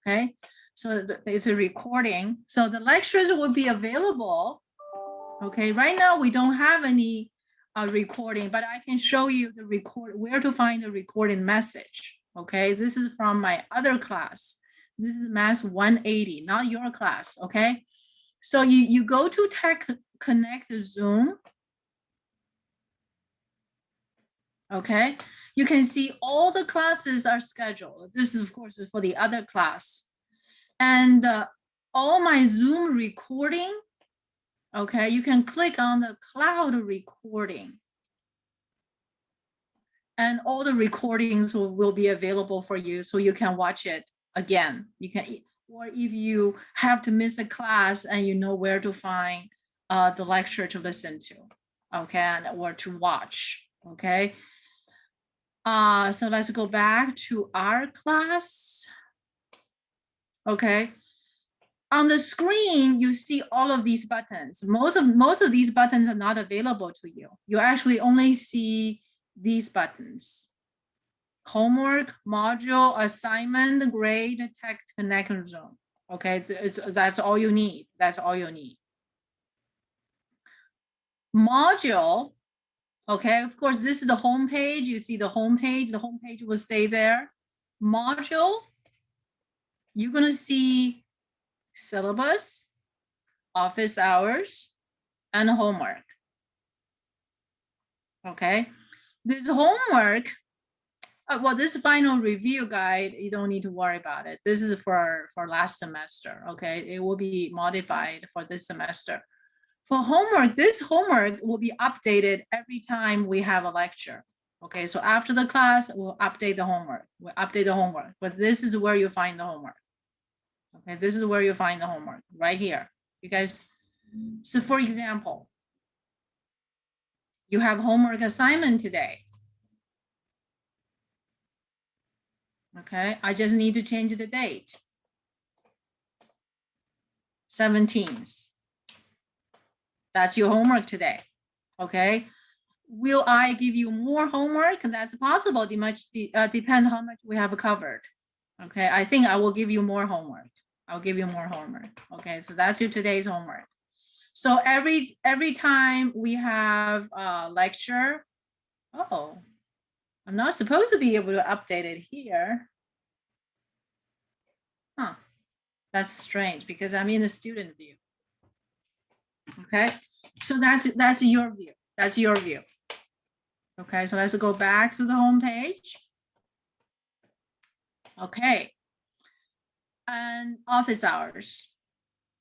okay? So it's a recording. So the lectures will be available, okay? Right now we don't have any recording, but I can show you the where to find the recording message, okay? This is from my other class. This is Math 180, not your class, okay? So you go to Tech Connect Zoom, okay? You can see all the classes are scheduled. This is, of course, for the other class. And all my Zoom recording, okay, you can click on the cloud recording. And all the recordings will be available for you so you can watch it again. You can, or if you have to miss a class and you know where to find the lecture to listen to, okay, or to watch, okay. So let's go back to our class. Okay. On the screen, you see all of these buttons. Most of these buttons are not available to you. You actually only see these buttons: homework, module, assignment, grade, Tech Connect Zoom. Okay, that's all you need. That's all you need. Module. Okay, of course, this is the home page. You see the home page. The home page will stay there. Module, you're going to see syllabus, office hours, and homework. Okay, this homework, well, this final review guide, you don't need to worry about it. This is for last semester. Okay, it will be modified for this semester. For homework, this homework will be updated every time we have a lecture. Okay, so after the class, we'll update the homework. We'll update the homework, but this is where you find the homework. Okay, this is where you find the homework, right here. You guys, so for example, you have homework assignment today. Okay, I just need to change the date. 17th. That's your homework today. Okay. Will I give you more homework? That's possible. Depends how much we have covered. Okay, I think I will give you more homework. I'll give you more homework. Okay, so that's your today's homework. So every time we have a lecture, oh, I'm not supposed to be able to update it here. Huh, that's strange because I'm in the student view. Okay, so that's your view. That's your view. Okay, so let's go back to the home page. Okay, and office hours.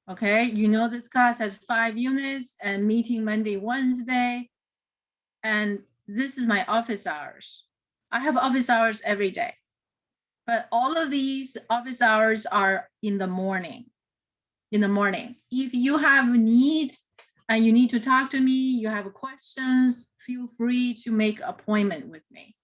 Okay, you know this class has 5 units and meeting Monday, Wednesday. And this is my office hours. I have office hours every day. But all of these office hours are in the morning. In the morning. If you have a need and you need to talk to me, you have questions, feel free to make an appointment with me.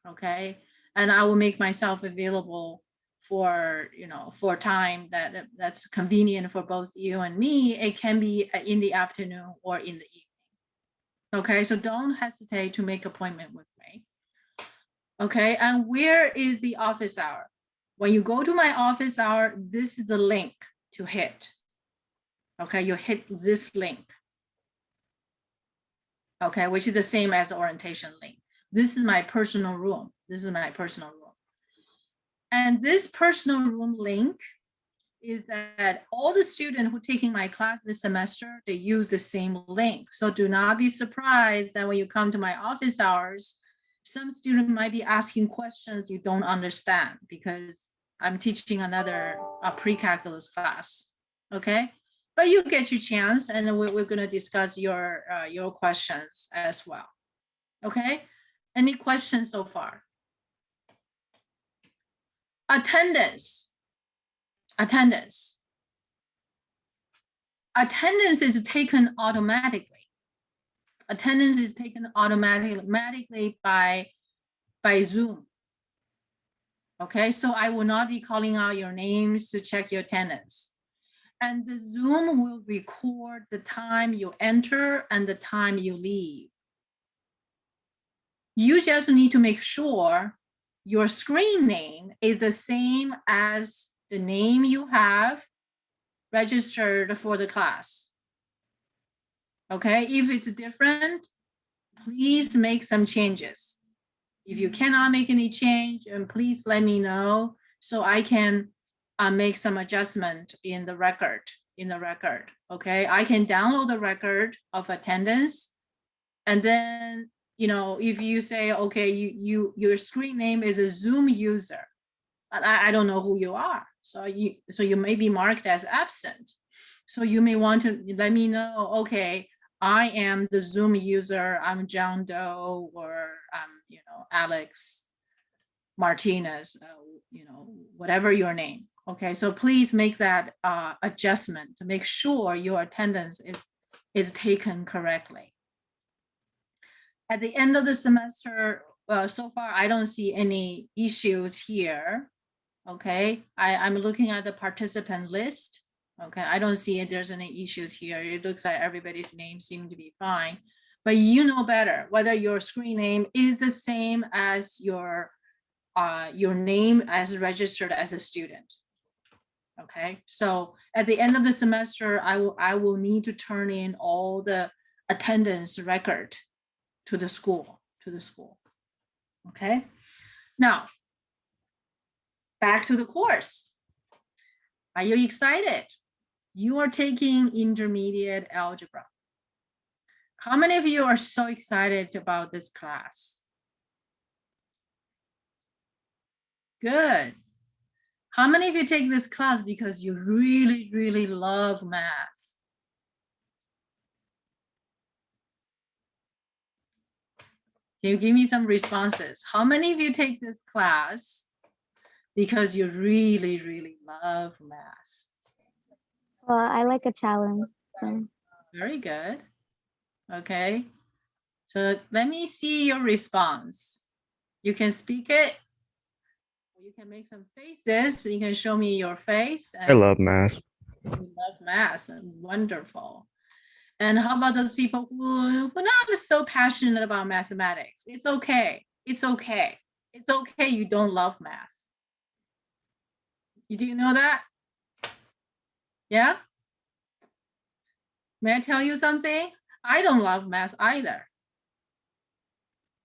Okay, and I will make myself available for, you know, for time that's convenient for both you and me. It can be in the afternoon or in the evening. Okay, so don't hesitate to make appointment with me. Okay, and where is the office hour? When you go to my office hour, this is the link to hit. Okay, you hit this link. Okay, which is the same as orientation link. This is my personal room. This is my personal room. And this personal room link is that all the students who are taking my class this semester, they use the same link. So do not be surprised that when you come to my office hours, some student might be asking questions you don't understand because I'm teaching another pre-calculus class, okay? But you get your chance and we're gonna discuss your questions as well, okay? Any questions so far? Attendance. Attendance is taken automatically. Attendance is taken automatically by Zoom. Okay, so I will not be calling out your names to check your attendance. And the Zoom will record the time you enter and the time you leave. You just need to make sure your screen name is the same as the name you have registered for the class. Okay, if it's different, please make some changes. If you cannot make any change, please let me know so I can make some adjustment in the record. Okay, I can download the record of attendance, and then if you say, okay, your screen name is a Zoom user, I don't know who you are, so you may be marked as absent. So you may want to let me know, okay, I am the Zoom user, I'm John Doe, or Alex Martinez, whatever your name. Okay, so please make that adjustment to make sure your attendance is taken correctly. At the end of the semester, so far I don't see any issues here. Okay, I'm looking at the participant list. Okay, I don't see if there's any issues here. It looks like everybody's name seemed to be fine, but you know better whether your screen name is the same as your name as registered as a student. Okay, so at the end of the semester, I will need to turn in all the attendance record to the school. Okay, now back to the course. Are you excited? You are taking intermediate algebra. How many of you are so excited about this class? Good. How many of you take this class because you really, really love math? Can you give me some responses? How many of you take this class because you really, really love math? Well, I like a challenge. So. Very good. Okay. So let me see your response. You can speak it. You can make some faces. You can show me your face. I love math. You love math. Wonderful. And how about those people who are not so passionate about mathematics? It's okay. It's okay. It's okay you don't love math. Do you know that? Yeah? May I tell you something? I don't love math either.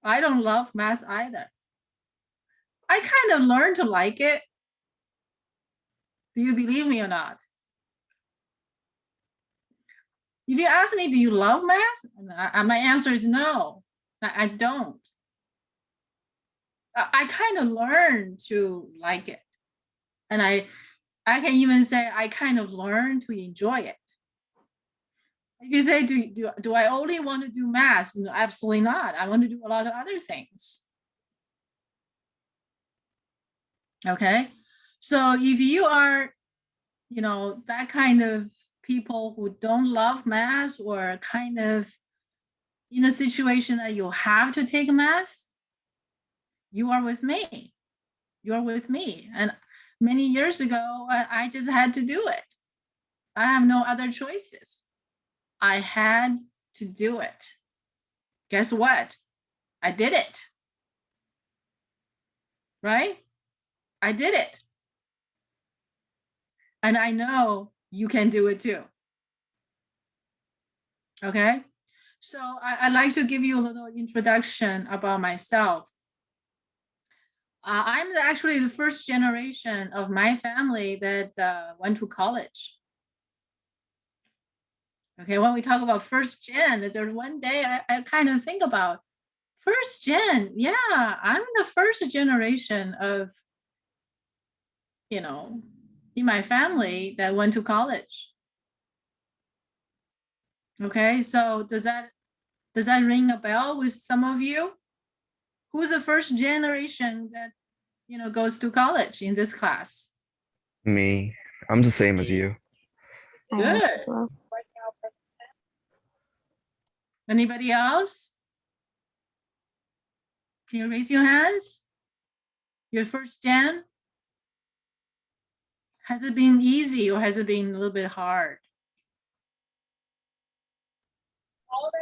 I don't love math either. I kind of learned to like it. Do you believe me or not? If you ask me, do you love math? My answer is no, I don't. I kind of learned to like it. And I can even say I kind of learned to enjoy it. If you say, do I only want to do math? No, absolutely not. I want to do a lot of other things. Okay. So if you are, that kind of people who don't love math or kind of in a situation that you have to take math, you are with me. You're with me. And many years ago, I just had to do it. I have no other choices. I had to do it. Guess what? I did it. Right? I did it. And I know you can do it too. Okay? So I'd like to give you a little introduction about myself. I'm actually the first generation of my family that went to college. Okay, when we talk about first gen, there's one day I kind of think about first gen. Yeah, I'm the first generation of, in my family that went to college. Okay, so does that ring a bell with some of you? Who's the first generation that, goes to college in this class? Me. I'm the same as you. Good. Anybody else? Can you raise your hands? Your first gen? Has it been easy or has it been a little bit hard?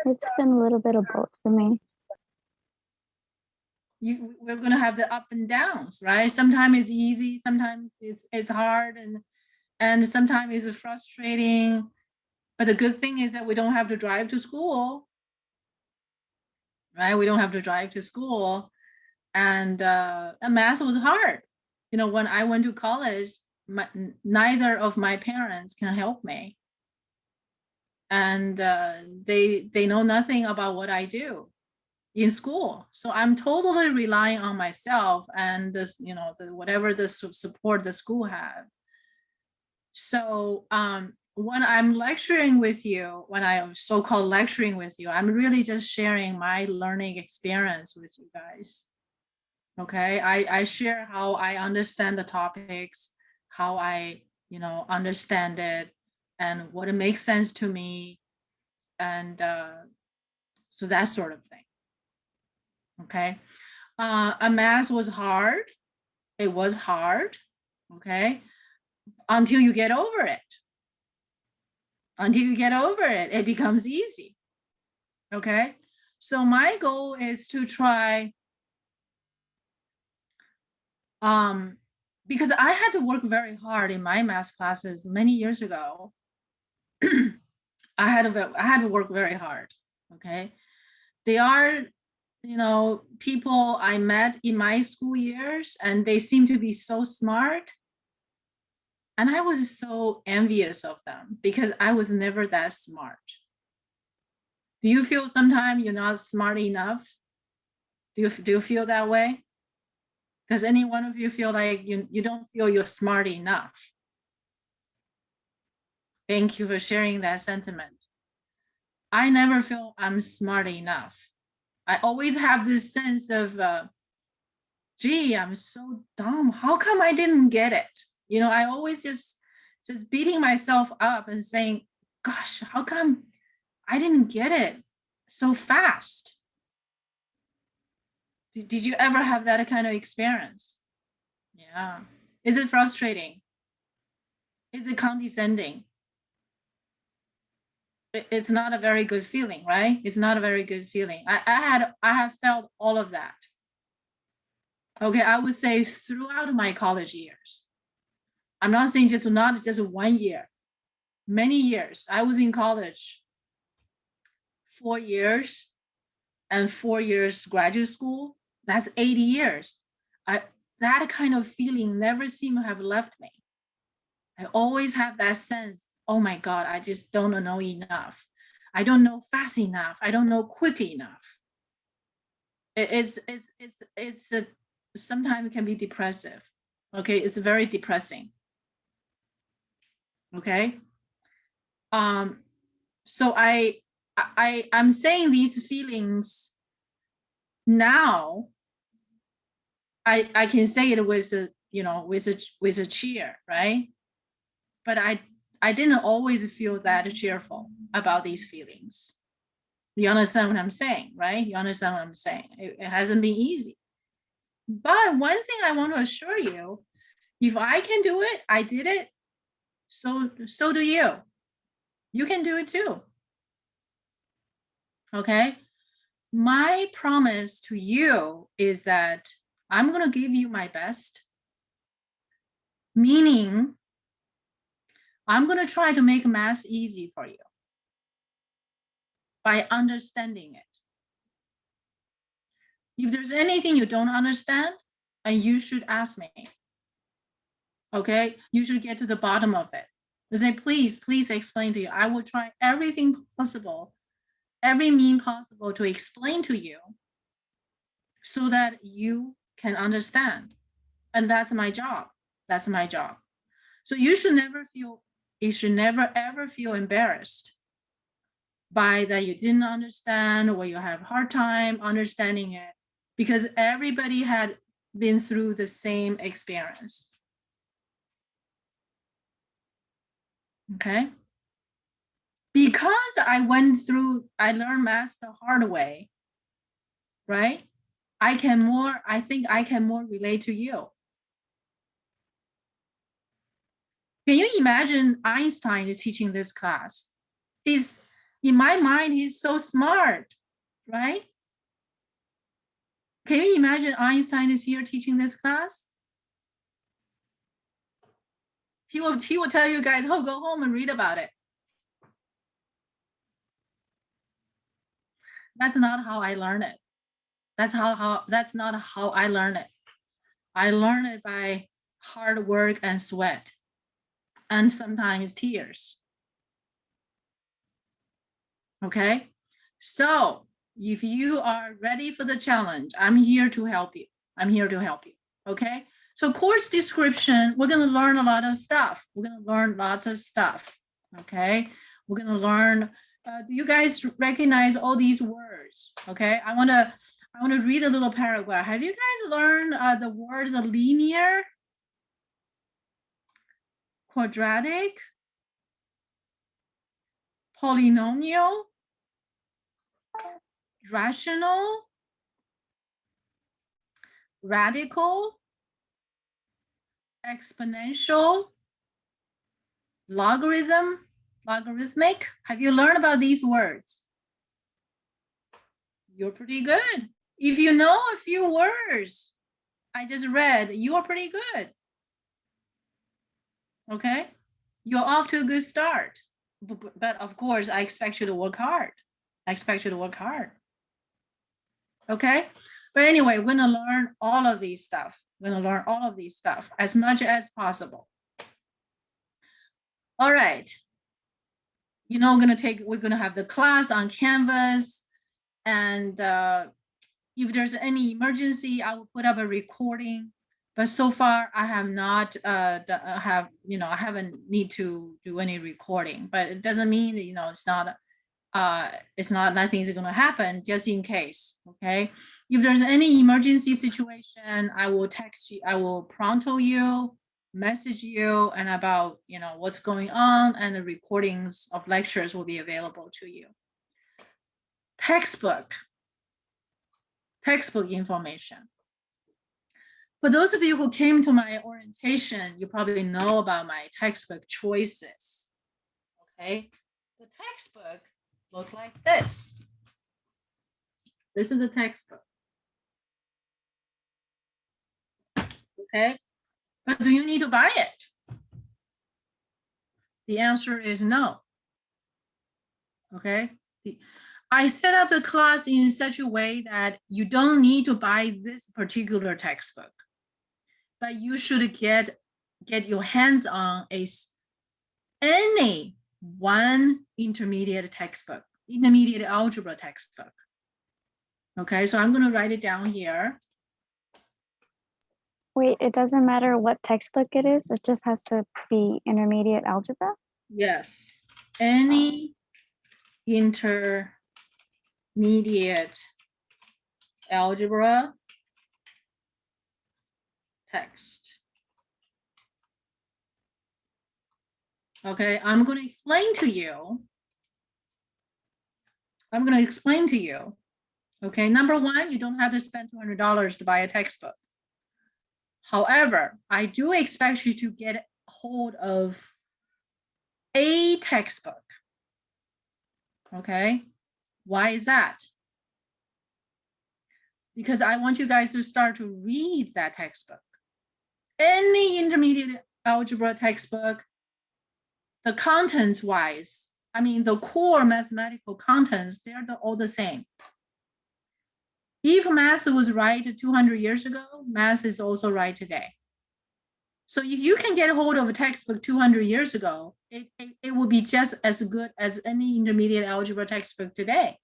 It's been a little bit of both for me. we're going to have the up and downs, right? Sometimes it's easy, sometimes it's hard, and sometimes it's frustrating. But the good thing is that we don't have to drive to school, right? We don't have to drive to school. And math was hard. You know, when I went to college, neither of my parents can help me. And they know nothing about what I do in school. So I'm totally relying on myself and this, you know, whatever the support the school have. So when I'm lecturing with you, when I'm so-called lecturing with you, I'm really just sharing my learning experience with you guys. Okay, I share how I understand the topics, how I, you know, understand it, and what it makes sense to me, and so that sort of thing. Okay, a math was hard. It was hard. Okay, until you get over it. Until you get over it, it becomes easy. Okay, so my goal is to try. Because I had to work very hard in my math classes many years ago. I had to work very hard. Okay, they are, you know, people I met in my school years, and they seem to be so smart. And I was so envious of them because I was never that smart. Do you feel sometimes you're not smart enough? Do you feel that way? Does any one of you feel like you don't feel you're smart enough? Thank you for sharing that sentiment. I never feel I'm smart enough. I always have this sense of, gee, I'm so dumb. How come I didn't get it? You know, I always just beating myself up and saying, gosh, how come I didn't get it so fast? Did you ever have that kind of experience? Yeah. Is it frustrating? Is it condescending? It's not a very good feeling, right? It's not a very good feeling. I have felt all of that. Okay, I would say throughout my college years. I'm not saying not just 1 year, many years. I was in college 4 years and 4 years graduate school. That's 80 years. That kind of feeling never seemed to have left me. I always have that sense, oh my God, I just don't know enough. I don't know fast enough. I don't know quick enough. It's sometimes it can be depressive. Okay, it's very depressing. Okay. So I'm saying these feelings now. I can say it with a, you know, with a cheer, right? But I didn't always feel that cheerful about these feelings. You understand what I'm saying, right? You understand what I'm saying? It hasn't been easy. But one thing I want to assure you, if I can do it, I did it. So do you. You can do it too. Okay. My promise to you is that I'm going to give you my best. Meaning, I'm going to try to make math easy for you by understanding it. If there's anything you don't understand, and you should ask me. Okay, you should get to the bottom of it. You say, please explain to you. I will try everything possible, every mean possible to explain to you so that you can understand. And that's my job. That's my job. So you should never ever feel embarrassed by that you didn't understand or you have a hard time understanding it, because everybody had been through the same experience. Okay. Because I learned math the hard way, right? I think I can more relate to you. Can you imagine Einstein is teaching this class? In my mind, he's so smart, right? Can you imagine Einstein is here teaching this class? He will tell you guys, oh, go home and read about it. That's not how I learn it. That's not how I learn it. I learn it by hard work and sweat, and sometimes tears. Okay, so if you are ready for the challenge, I'm here to help you. I'm here to help you. Okay, so course description, we're going to learn a lot of stuff. We're going to learn lots of stuff. Okay, we're going to learn. Do you guys recognize all these words? Okay, I want to read a little paragraph. Have you guys learned the word linear, quadratic, polynomial, rational, radical, exponential, logarithmic? Have you learned about these words? You're pretty good. If you know a few words I just read, you are pretty good. Okay, you're off to a good start. But of course, I expect you to work hard. Okay, but anyway, we're gonna learn all of these stuff. We're gonna learn all of these stuff as much as possible. All right. You know, we're gonna have the class on Canvas, and if there's any emergency, I will put up a recording. But so far, I have not I haven't need to do any recording. But it doesn't mean that, it's not nothing's going to happen, just in case. Okay, if there's any emergency situation, I will text you, I will pronto you, message you, and about what's going on, and the recordings of lectures will be available to you. Textbook information. For those of you who came to my orientation, you probably know about my textbook choices. Okay, the textbook look like this. This is a textbook. Okay, but do you need to buy it? The answer is no. Okay, I set up the class in such a way that you don't need to buy this particular textbook, but you should get your hands on any one intermediate textbook, intermediate algebra textbook. Okay, so I'm going to write it down here. Wait, it doesn't matter what textbook it is. It just has to be intermediate algebra? Yes, any intermediate algebra text. Okay, I'm going to explain to you. Okay, number one, you don't have to spend $200 to buy a textbook. However, I do expect you to get hold of a textbook. Okay, why is that? Because I want you guys to start to read that textbook. Any intermediate algebra textbook, the contents wise, I mean, the core mathematical contents, they're all the same. If math was right 200 years ago, math is also right today. So if you can get a hold of a textbook 200 years ago, it will be just as good as any intermediate algebra textbook today.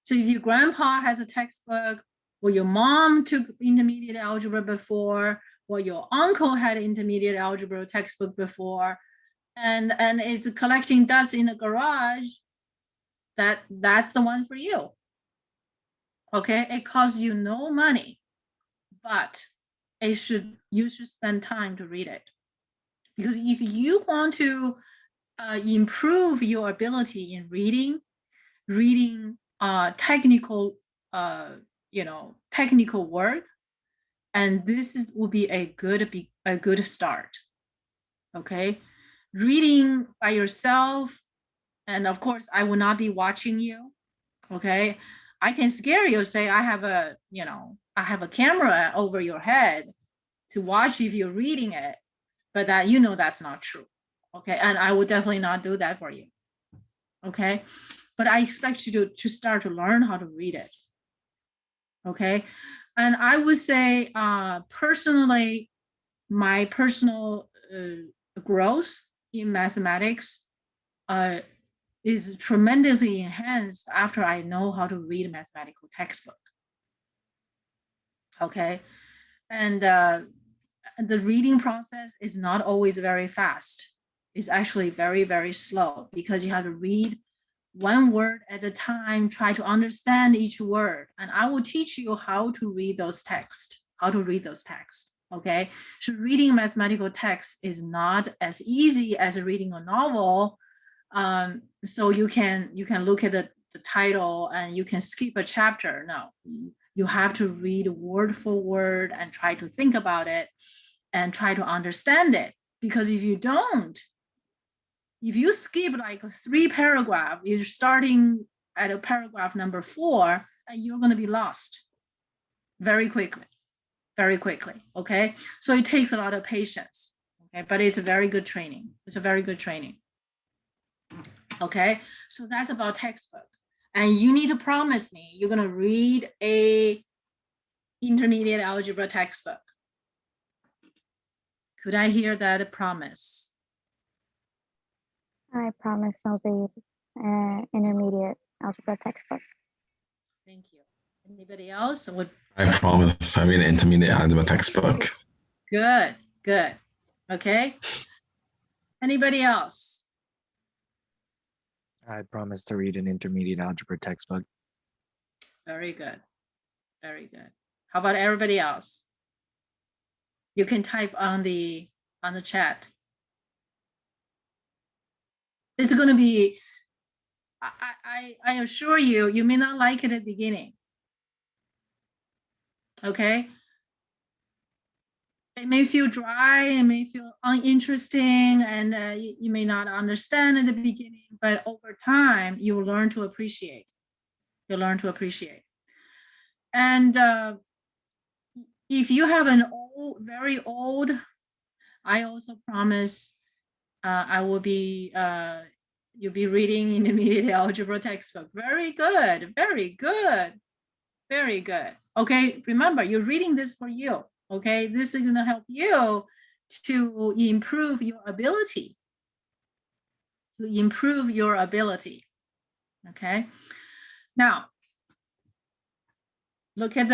So if your grandpa has a textbook, or your mom took intermediate algebra before, or your uncle had an intermediate algebra textbook before, and it's collecting dust in the garage, that's the one for you. Okay, it costs you no money, but you should spend time to read it. Because if you want to improve your ability in reading technical technical work, and will be a good start. Okay, reading by yourself, and of course I will not be watching you. Okay, I can scare you, say I have a, I have a camera over your head to watch if you're reading it, but that, that's not true. Okay. And I would definitely not do that for you. Okay. But I expect you to start to learn how to read it. Okay. And I would say, personally, my personal growth in mathematics is tremendously enhanced after I know how to read mathematical textbook. Okay. And the reading process is not always very fast. It's actually very, very slow because you have to read one word at a time, try to understand each word. And I will teach you how to read those texts, okay? So reading mathematical text is not as easy as reading a novel. So you can look at the title and you can skip a chapter. No, you have to read word for word and try to think about it and try to understand it. Because if you don't, if you skip like 3 paragraphs, you're starting at a paragraph number 4, and you're going to be lost very quickly, okay? So it takes a lot of patience, okay? But it's a very good training. It's a very good training, okay? So that's about textbook. And you need to promise me you're going to read a intermediate algebra textbook. Could I hear that promise? I promise I'll read intermediate algebra textbook. Thank you. Anybody else would? I promise I read an intermediate algebra textbook. Good, good. Okay. Anybody else? I promise to read an intermediate algebra textbook. Very good. Very good. How about everybody else? You can type on the chat. It's going to be, I assure you, you may not like it at the beginning. Okay. It may feel dry, it may feel uninteresting, and you may not understand at the beginning, but over time, you will learn to appreciate. You'll learn to appreciate. And if you have an old, very old, I also promise I will be, you'll be reading intermediate algebra textbook. Very good, very good, very good. Okay, remember, you're reading this for you. Okay, this is gonna help you to improve your ability. Okay, now look at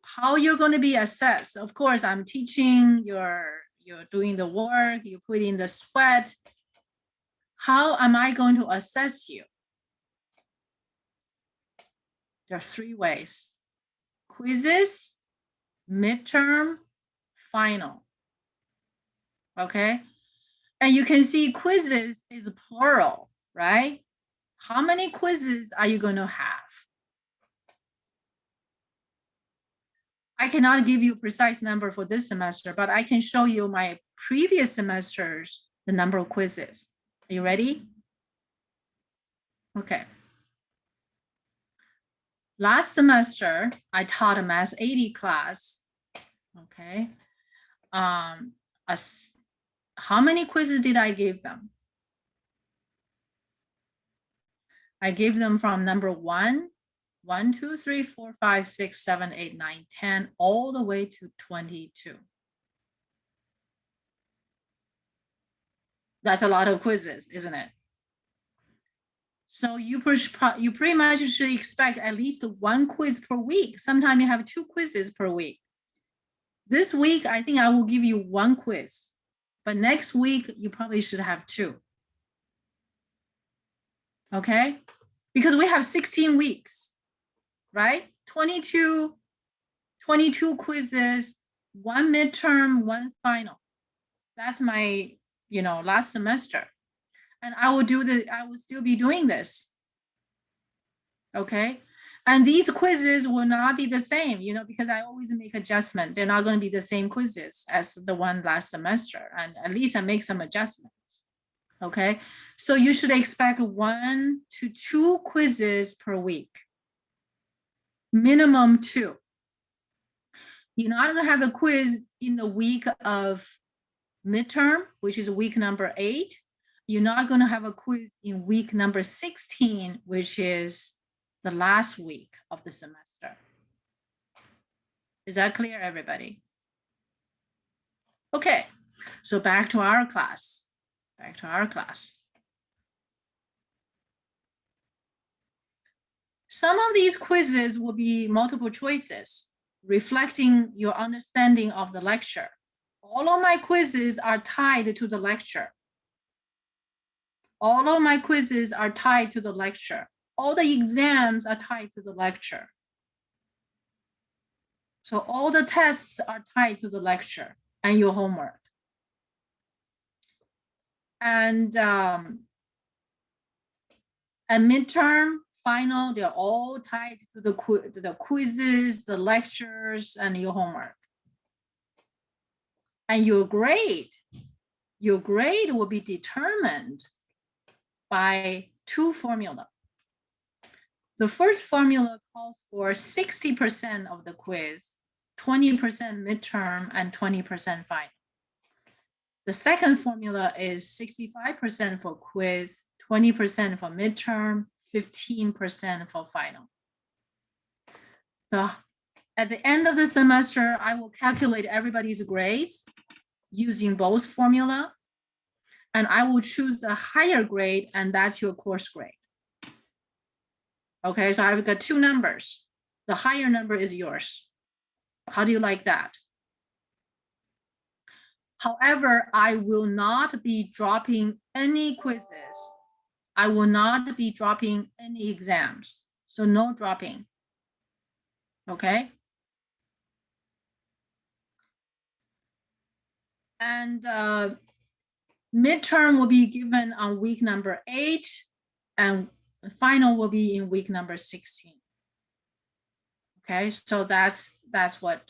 how you're going to be assessed. Of course, I'm teaching, you're doing the work, you put in the sweat. How am I going to assess you? There are 3 ways: quizzes, midterm, final. Okay, and you can see quizzes is plural, right? How many quizzes are you going to have? I cannot give you a precise number for this semester, but I can show you my previous semesters, the number of quizzes. Are you ready? Okay. Last semester, I taught a Math 80 class. Okay. How many quizzes did I give them? I gave them from number 1, 2, 3, 4, 5, 6, 7, 8, 9, 10, all the way to 22. That's a lot of quizzes, isn't it? So you pretty much should expect at least 1 quiz per week. Sometimes you have 2 quizzes per week. This week, I think I will give you 1 quiz, but next week you probably should have 2. Okay, because we have 16 weeks, right? 22 quizzes, 1 midterm, 1 final. That's my, last semester. And I will still be doing this. Okay. And these quizzes will not be the same, because I always make adjustment. They're not going to be the same quizzes as the one last semester. And at least I make some adjustments. Okay. So you should expect 1 to 2 quizzes per week. minimum 2. You're not going to have a quiz in the week of midterm, which is week number 8. You're not going to have a quiz in week number 16, which is the last week of the semester. Is that clear, everybody? Okay, so back to our class. Back to our class. Some of these quizzes will be multiple choices, reflecting your understanding of the lecture. All of my quizzes are tied to the lecture. All of my quizzes are tied to the lecture. All the exams are tied to the lecture. So all the tests are tied to the lecture and your homework. And midterm, final, they're all tied to the quizzes, the lectures, and your homework. And your grade will be determined by 2 formulas. The first formula calls for 60% of the quiz, 20% midterm, and 20% final. The second formula is 65% for quiz, 20% for midterm, 15% for final. So at the end of the semester, I will calculate everybody's grades using both formula, and I will choose the higher grade, and that's your course grade. Okay, so I've got 2 numbers. The higher number is yours. How do you like that? However, I will not be dropping any quizzes. I will not be dropping any exams. So no dropping. Okay? And midterm will be given on week number 8, and final will be in week number 16. Okay, so that's what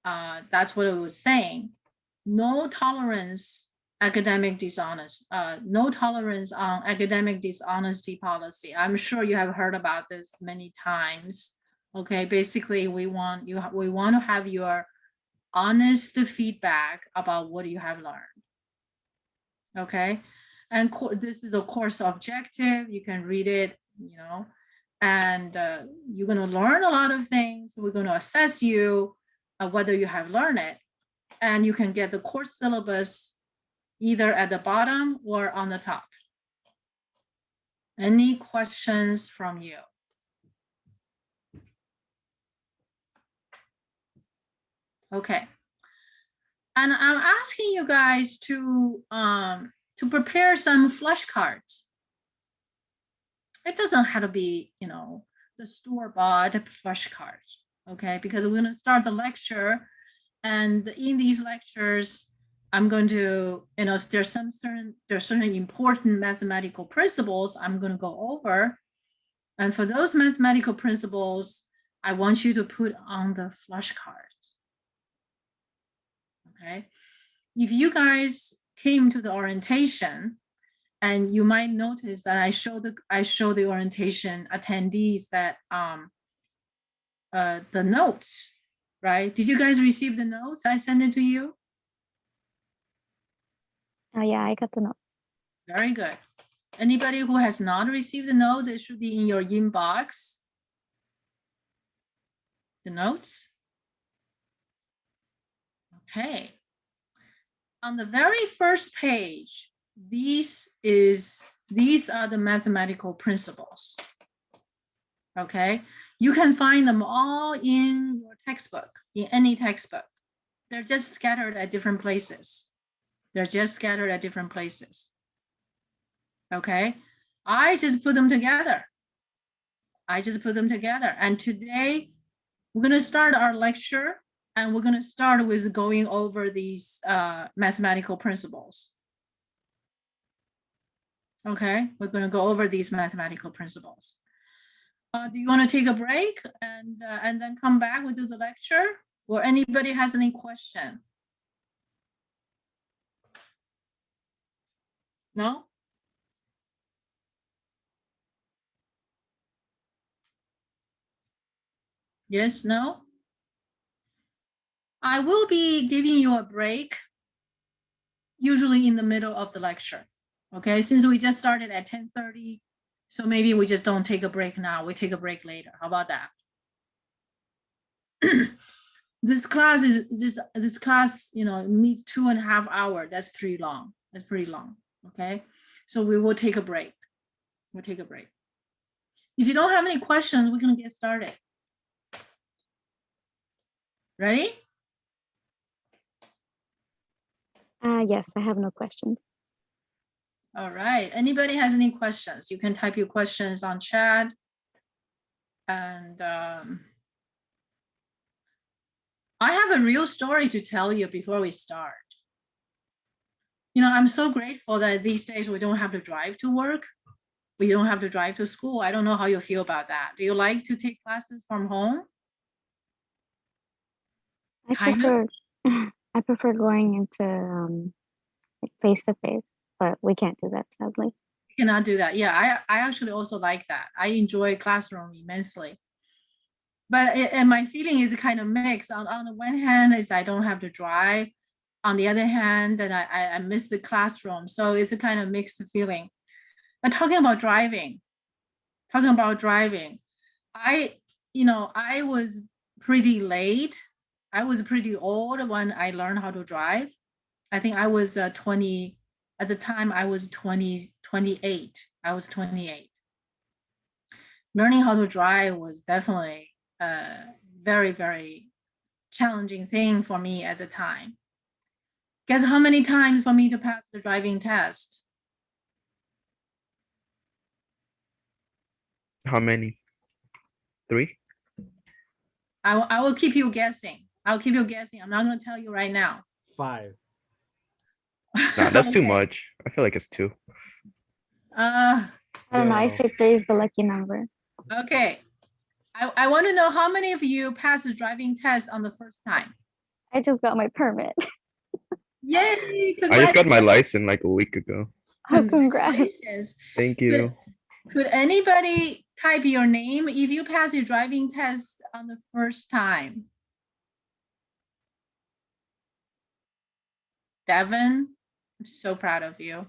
it was saying. No tolerance academic dishonest. No tolerance on academic dishonesty policy. I'm sure you have heard about this many times. Okay, basically we want to have your honest feedback about what you have learned. Okay, and this is a course objective. You can read it, you know, and you're going to learn a lot of things. We're going to assess you whether you have learned it, and you can get the course syllabus either at the bottom or on the top. Any questions from you? Okay. And I'm asking you guys to prepare some flashcards. It doesn't have to be, you know, the store-bought flashcards, okay? Because we're gonna start the lecture, and in these lectures, I'm going to, you know, there's certain important mathematical principles I'm gonna go over. And for those mathematical principles, I want you to put on the flashcards. Okay, if you guys came to the orientation, and you might notice that I show the orientation attendees that the notes, right? Did you guys receive the notes? I sent it to you. Oh yeah, I got the note. Very good. Anybody who has not received the notes, it should be in your inbox. The notes. Okay. On the very first page, these are the mathematical principles. Okay, you can find them all in your textbook, in any textbook. They're just scattered at different places. They're just scattered at different places. Okay, I just put them together. And today we're going to start our lecture, and we're going to start with going over these mathematical principles. Okay, we're going to go over these mathematical principles. Do you want to take a break and then come back? We'll do the lecture, or anybody has any question? No? Yes, no? I will be giving you a break, usually in the middle of the lecture. Okay, since we just started at 10:30, so maybe we just don't take a break now. We take a break later. How about that? This class, meets 2.5 hours. That's pretty long. That's pretty long. Okay, so we will take a break. We'll take a break. If you don't have any questions, we're gonna get started. Ready? Yes, I have no questions. All right. Anybody has any questions? You can type your questions on chat. And I have a real story to tell you before we start. I'm so grateful that these days we don't have to drive to work. We don't have to drive to school. I don't know how you feel about that. Do you like to take classes from home? I Kind of. prefer I prefer going into face to face, but we can't do that sadly. You cannot do that. Yeah, I actually also like that. I enjoy classroom immensely. But and my feeling is kind of mixed. On the one hand, is I don't have to drive. On the other hand, that I miss the classroom. So it's a kind of mixed feeling. But talking about driving, I was pretty late. I was pretty old when I learned how to drive. I think I was 20, at the time I was 28. I was 28. Learning how to drive was definitely a very, very challenging thing for me at the time. Guess how many times for me to pass the driving test? How many? 3? I will keep you guessing. I'll keep you guessing. I'm not going to tell you right now. 5. Nah, that's too Okay. much. I feel like it's 2. I don't know. I Zero. say 3 is the lucky number. Okay. I want to know how many of you passed the driving test on the first time? I just got my permit. Yay! I just got my Congratulations. license like a week ago. Oh, congrats. Congratulations. Thank you. Could anybody type your name if you pass your driving test on the first time? Devin, I'm so proud of you.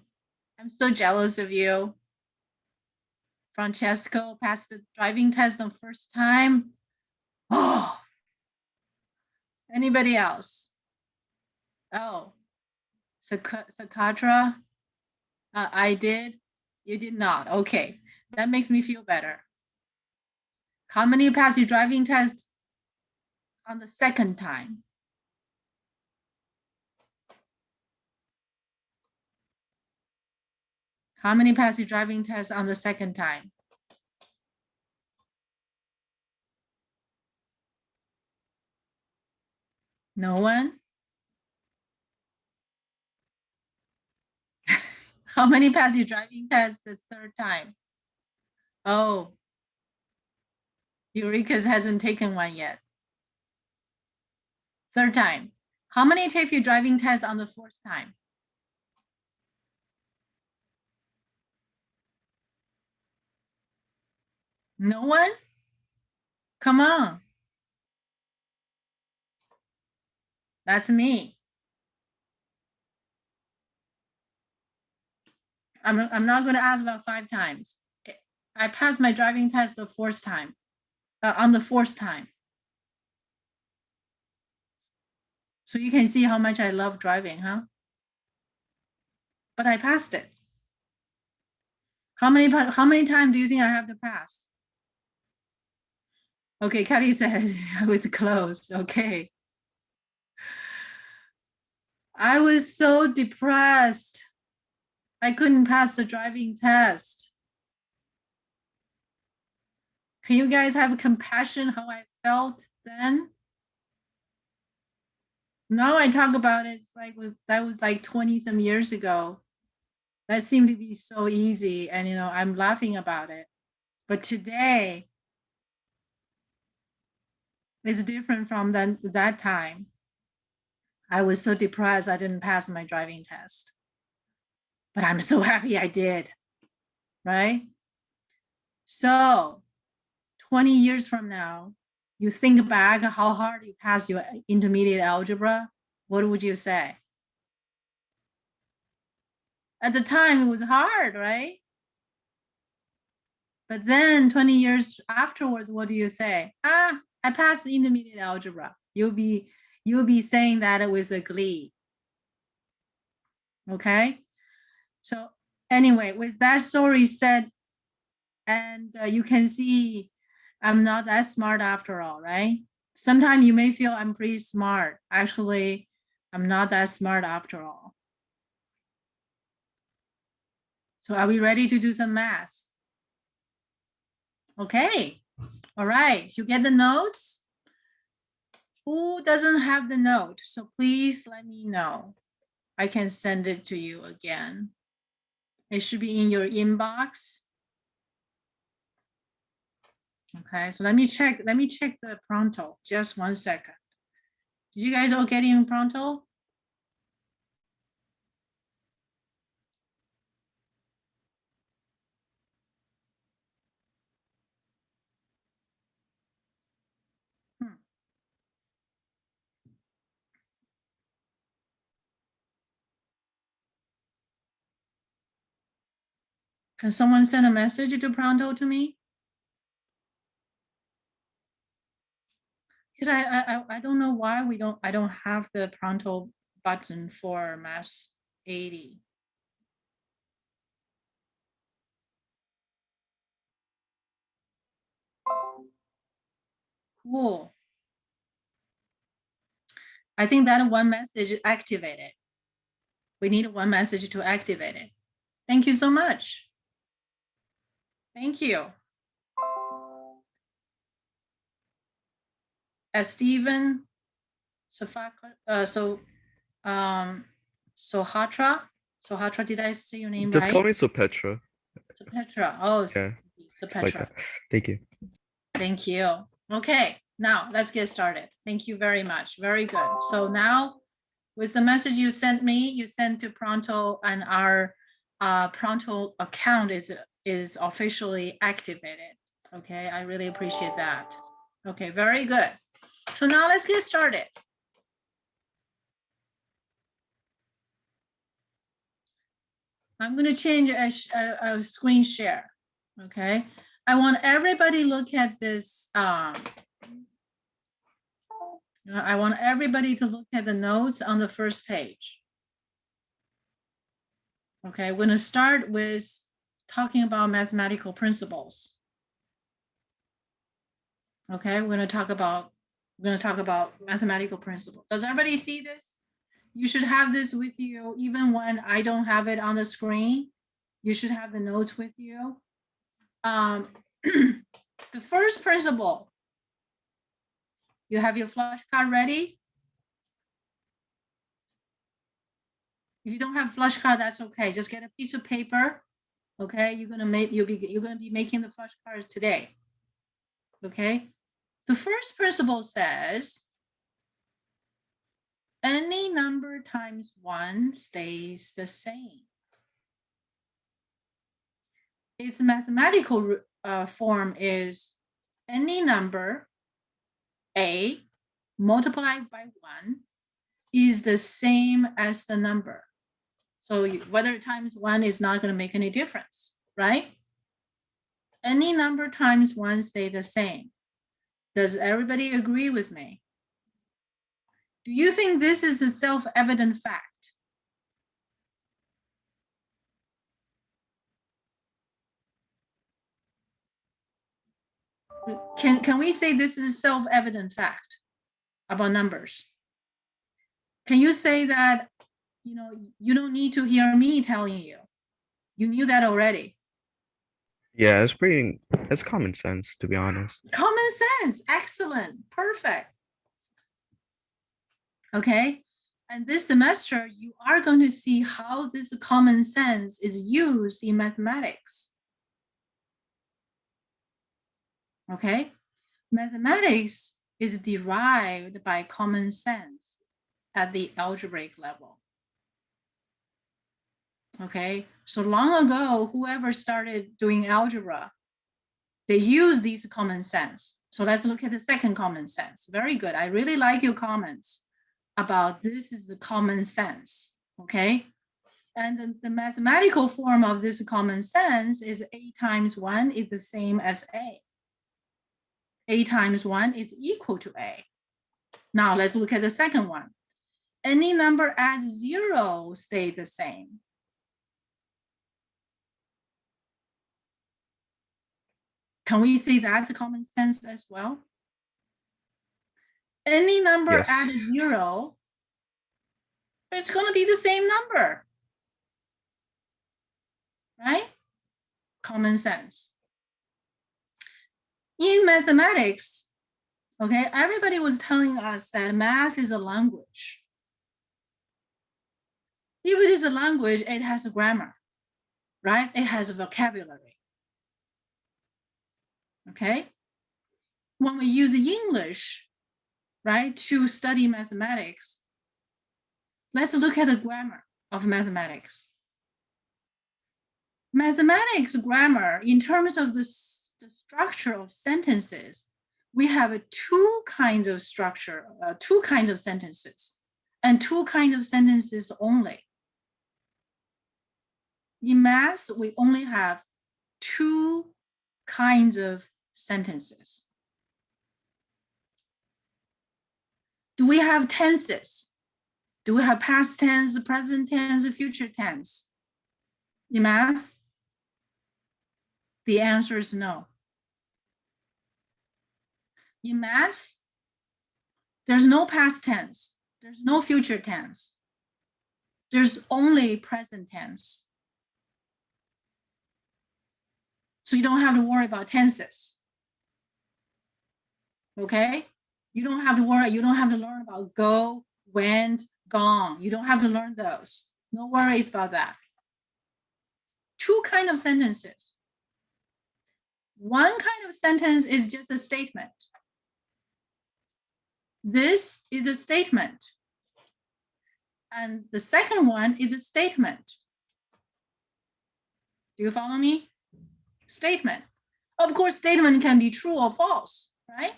I'm so jealous of you. Francesco passed the driving test the first time. Oh, anybody else? Oh, Sakatra, I did. You did not. Okay, that makes me feel better. How many passed your driving test on the second time? How many passed your driving test on the second time? No one? How many passed your driving test the third time? Oh, Eureka's hasn't taken one yet. Third time. How many take your driving test on the fourth time? No one? Come on. That's me. I'm not going to ask about 5 times. I passed my driving test the fourth time, on the fourth time. So you can see how much I love driving, huh? But I passed it. How many times do you think I have to pass? Okay, Kelly said I was close. Okay. I was so depressed. I couldn't pass the driving test. Can you guys have compassion how I felt then? Now I talk about it, it's like that was like 20 some years ago. That seemed to be so easy, and I'm laughing about it. But today, it's different from that time. I was so depressed I didn't pass my driving test. But I'm so happy I did, right? So 20 years from now, you think back how hard you passed your intermediate algebra, what would you say? At the time, it was hard, right? But then 20 years afterwards, what do you say? Ah, I passed the intermediate algebra. You'll be saying that with a glee. Okay. So anyway, with that story said, and you can see I'm not that smart after all, right? Sometimes you may feel I'm pretty smart. Actually, I'm not that smart after all. So are we ready to do some math? Okay. All right. You get the notes? Who doesn't have the note? So please let me know. I can send it to you again. It should be in your inbox. Okay, so let me check the pronto. Just 1 second. Did you guys all get in pronto? Can someone send a message to pronto to me? Because I don't know why I don't have the pronto button for mass 80. Cool. I think that one message is activated. We need one message to activate it. Thank you so much. Thank you. Stephen Sohatra, did I say your name Just right? call me Sopetra. Petra. Oh, Yeah. so Just like Petra. that. Thank you. Thank you. Okay, now let's get started. Thank you very much. Very good. So now with the message you sent me, you sent to Pronto, and our Pronto account is officially activated. Okay, I really appreciate that. Okay, very good. So now let's get started. I'm going to change a screen share. Okay, I want everybody look at this. I want everybody to look at the notes on the first page. Okay, we're going to start with talking about mathematical principles. Okay, we're going to talk about mathematical principles. Does everybody see this? You should have this with you even when I don't have it on the screen. You should have the notes with you. The first principle, you have your flashcard ready? If you don't have flashcard, that's okay. Just get a piece of paper. Okay, you're gonna be making the flashcards today. Okay, the first principle says any number times 1 stays the same. Its mathematical form is any number a multiplied by 1 is the same as the number. So whether times 1 is not going to make any difference, right? Any number times 1 stay the same. Does everybody agree with me? Do you think this is a self-evident fact? Can we say this is a self-evident fact about numbers? Can you say that, you don't need to hear me telling you? You knew that already. Yeah, it's common sense, to be honest. Common sense, excellent, perfect. Okay, and this semester, you are going to see how this common sense is used in mathematics. Okay, mathematics is derived by common sense at the algebraic level. Okay, so long ago, whoever started doing algebra, they use these common sense So let's look at the second common sense. Very good. I really like your comments about this is the common sense, okay? And the mathematical form of this common sense is A times 1 is the same as A. A times 1 is equal to A. Now let's look at the second one. Any number at 0 stay the same. Can we say that's a common sense as well? Any number Yes. at 0, it's going to be the same number, right? Common sense. In mathematics, okay, everybody was telling us that math is a language. If it is a language, it has a grammar, right? It has a vocabulary. Okay? When we use English, right, to study mathematics, let's look at the grammar of mathematics. Mathematics grammar, in terms of the structure of sentences, we have two kinds of structure, two kinds of sentences, and two kinds of sentences only. In math, we only have two kinds of sentences. Do we have tenses? Do we have past tense, present tense, future tense? In math, the answer is no. In math, there's no past tense, there's no future tense, there's only present tense. So you don't have to worry about tenses. Okay? You don't have to worry, you don't have to learn about go, went, gone. You don't have to learn those. No worries about that. Two kinds of sentences. One kind of sentence is just a statement. This is a statement. And the second one is a statement. Do you follow me? Statement. Of course, statement can be true or false, right?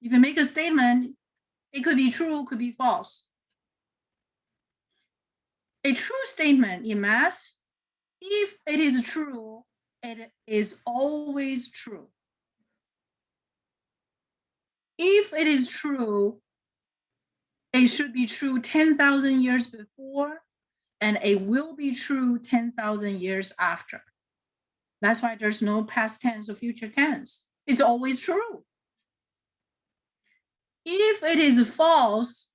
If you make a statement, it could be true, could be false. A true statement in math, if it is true, it is always true. If it is true, it should be true 10,000 years before, and it will be true 10,000 years after. That's why there's no past tense or future tense. It's always true. If it is false,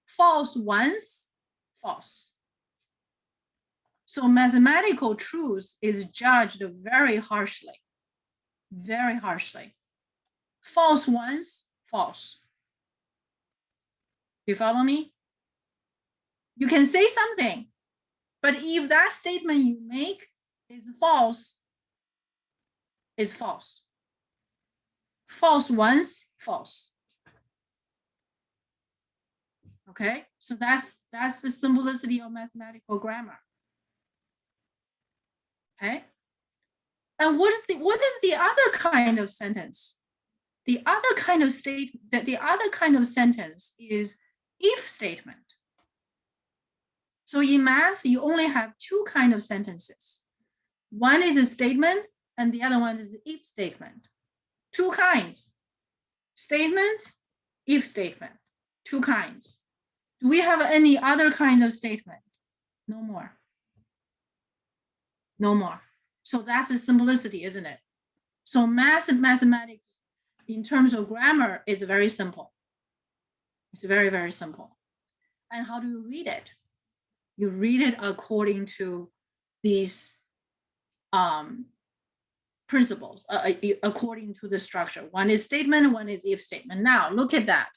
false once, false. So mathematical truth is judged very harshly, very harshly. False once, false. You follow me? You can say something, but if that statement you make is false, it's false. False once, false. Okay, so that's the simplicity of mathematical grammar. Okay, and what is the other kind of sentence? The other kind of sentence is if statement. So in math, you only have two kinds of sentences. One is a statement, and the other one is an if statement. Two kinds. Statement, if statement. Two kinds. Do we have any other kind of statement? No more. No more. So that's the simplicity, isn't it? So math and mathematics, in terms of grammar, is very simple. It's very, very simple. And how do you read it? You read it according to these principles, according to the structure. One is statement, one is if statement. Now, look at that.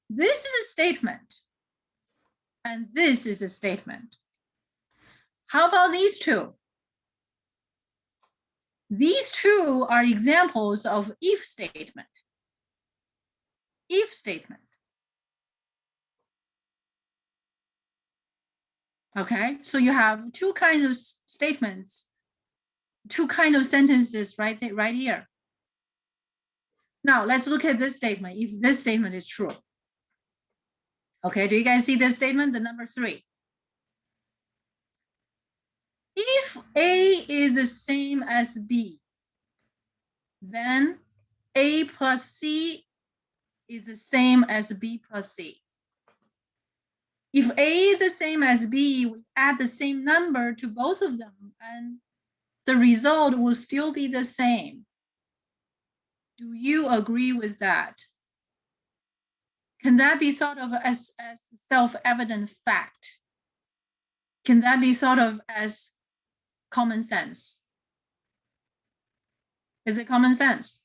This is a statement, and this is a statement. How about these two? These two are examples of if statement. If statement. Okay, so you have two kinds of statements, two kinds of sentences right here. Now let's look at this statement. If this statement is true. Okay, do you guys see this statement? The number 3. If A is the same as B, then A plus C is the same as B plus C. If A is the same as B, we add the same number to both of them, and the result will still be the same. Do you agree with that? Can that be thought of as self-evident fact? Can that be thought of as common sense? Is it common sense?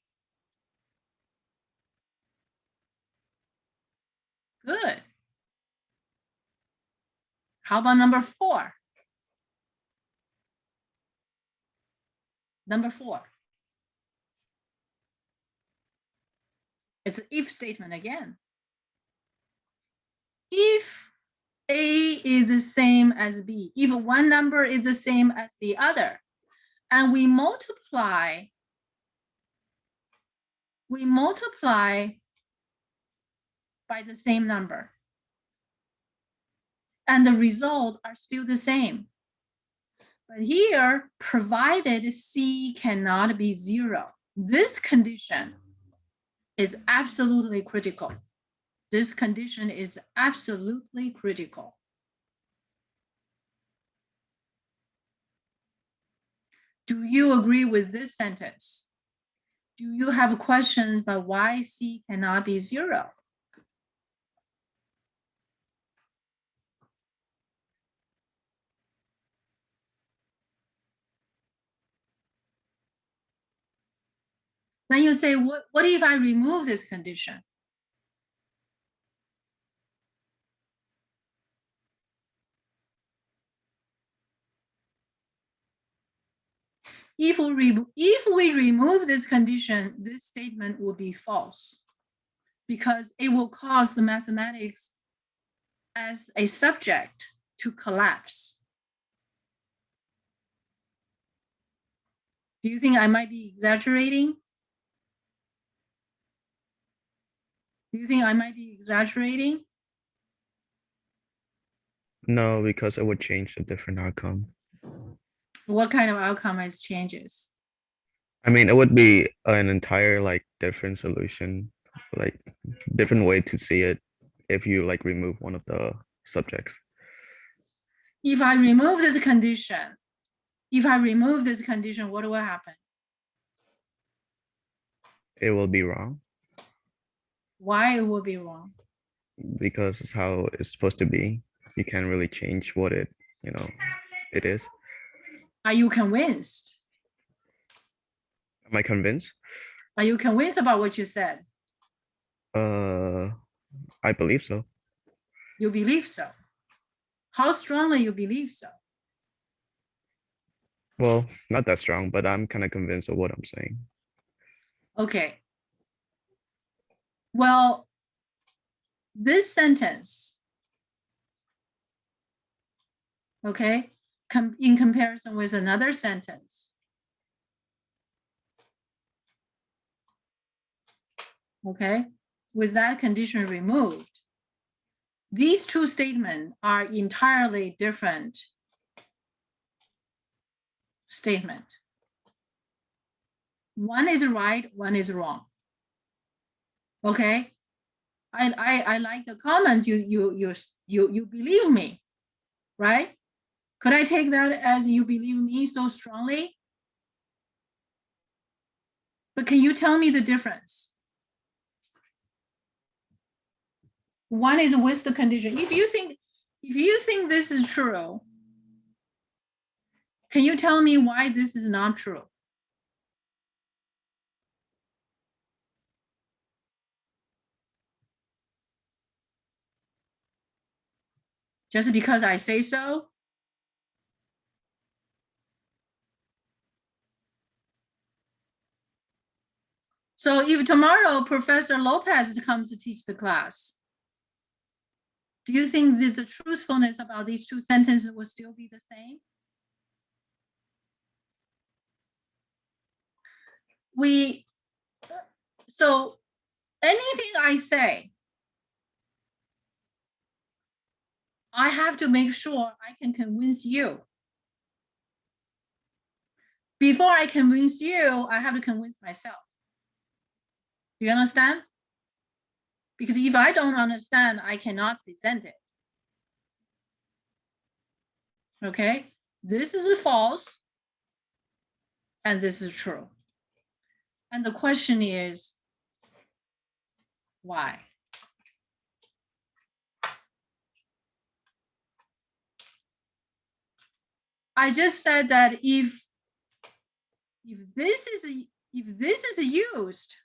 Good. How about number 4? Number 4. It's an if statement again. If A is the same as B, if one number is the same as the other, and we multiply by the same number, and the result are still the same. But here, provided C cannot be 0, this condition is absolutely critical. This condition is absolutely critical. Do you agree with this sentence? Do you have questions about why C cannot be 0? Then you say, what if I remove this condition? If we remove this condition, this statement will be false, because it will cause the mathematics as a subject to collapse. Do you think I might be exaggerating? Do you think I might be exaggerating? No, because it would change the different outcome. What kind of outcome is changes? I mean, it would be an entire like different solution, like different way to see it if you like remove one of the subjects. If I remove this condition, what will happen? It will be wrong Why it will be wrong? because it's how it's supposed to be. You can't really change what it is. Are you convinced? Am I convinced? Are you convinced about what you said? I believe so. You believe so. How strongly you believe so? Well, not that strong, but I'm kind of convinced of what I'm saying. Okay. Well, this sentence, okay, in comparison with another sentence, okay, with that condition removed, these two statements are entirely different statement. One is right, one is wrong. Okay, I like the comments. You believe me, right? Could I take that as you believe me so strongly? But can you tell me the difference? One is with the condition. If you think this is true, can you tell me why this is not true? Just because I say so? So if tomorrow Professor Lopez comes to teach the class, do you think that the truthfulness about these two sentences will still be the same? So anything I say, I have to make sure I can convince you. Before I convince you, I have to convince myself. Do you understand? Because if I don't understand, I cannot present it. Okay, this is false, and this is true. And the question is, why? I just said that if this is used,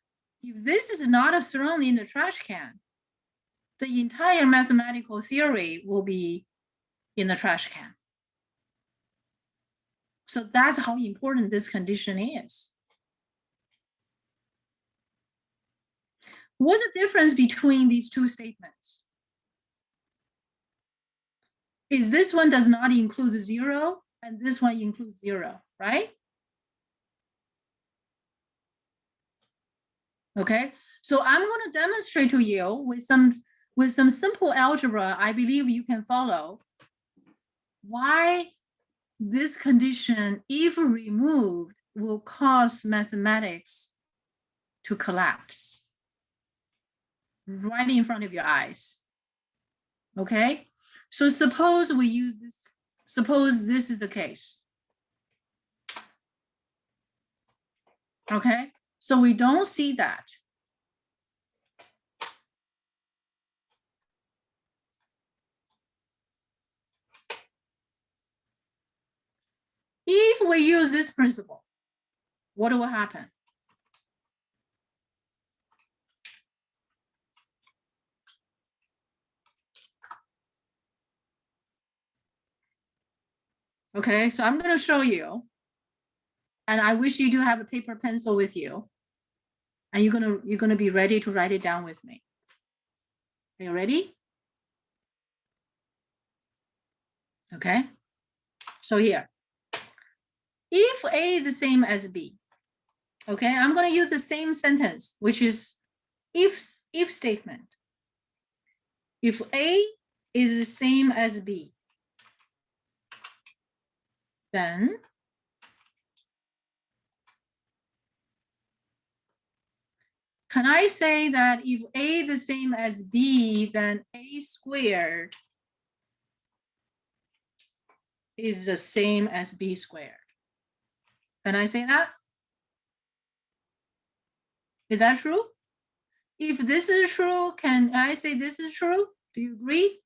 if this is not thrown in the trash can, the entire mathematical theory will be in the trash can. So that's how important this condition is. What's the difference between these two statements? Is this one does not include 0 and this one includes 0, right? Okay, so I'm going to demonstrate to you with some simple algebra. I believe you can follow why this condition, if removed, will cause mathematics to collapse right in front of your eyes. Okay, so suppose we use this, suppose this is the case. Okay, so we don't see that. If we use this principle, what will happen? Okay, so I'm going to show you, and I wish you do have a paper pencil with you, and you're gonna be ready to write it down with me. Are you ready? Okay, so here, if A is the same as B, okay, I'm going to use the same sentence, which is if statement. If A is the same as B, then can I say that if A is the same as B, then A squared is the same as B squared? Can I say that? Is that true? If this is true, can I say this is true? Do you agree?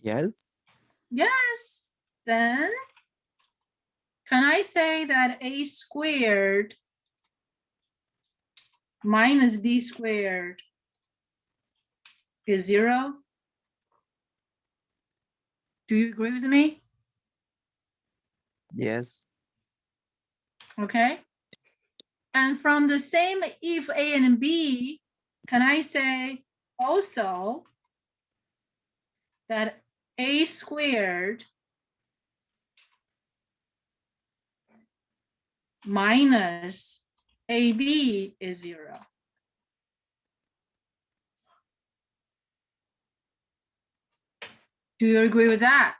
Yes. Yes. Then can I say that A squared minus B squared is 0? Do you agree with me? Yes. Okay. And from the same if A and B, can I say also that A squared minus AB is 0? Do you agree with that?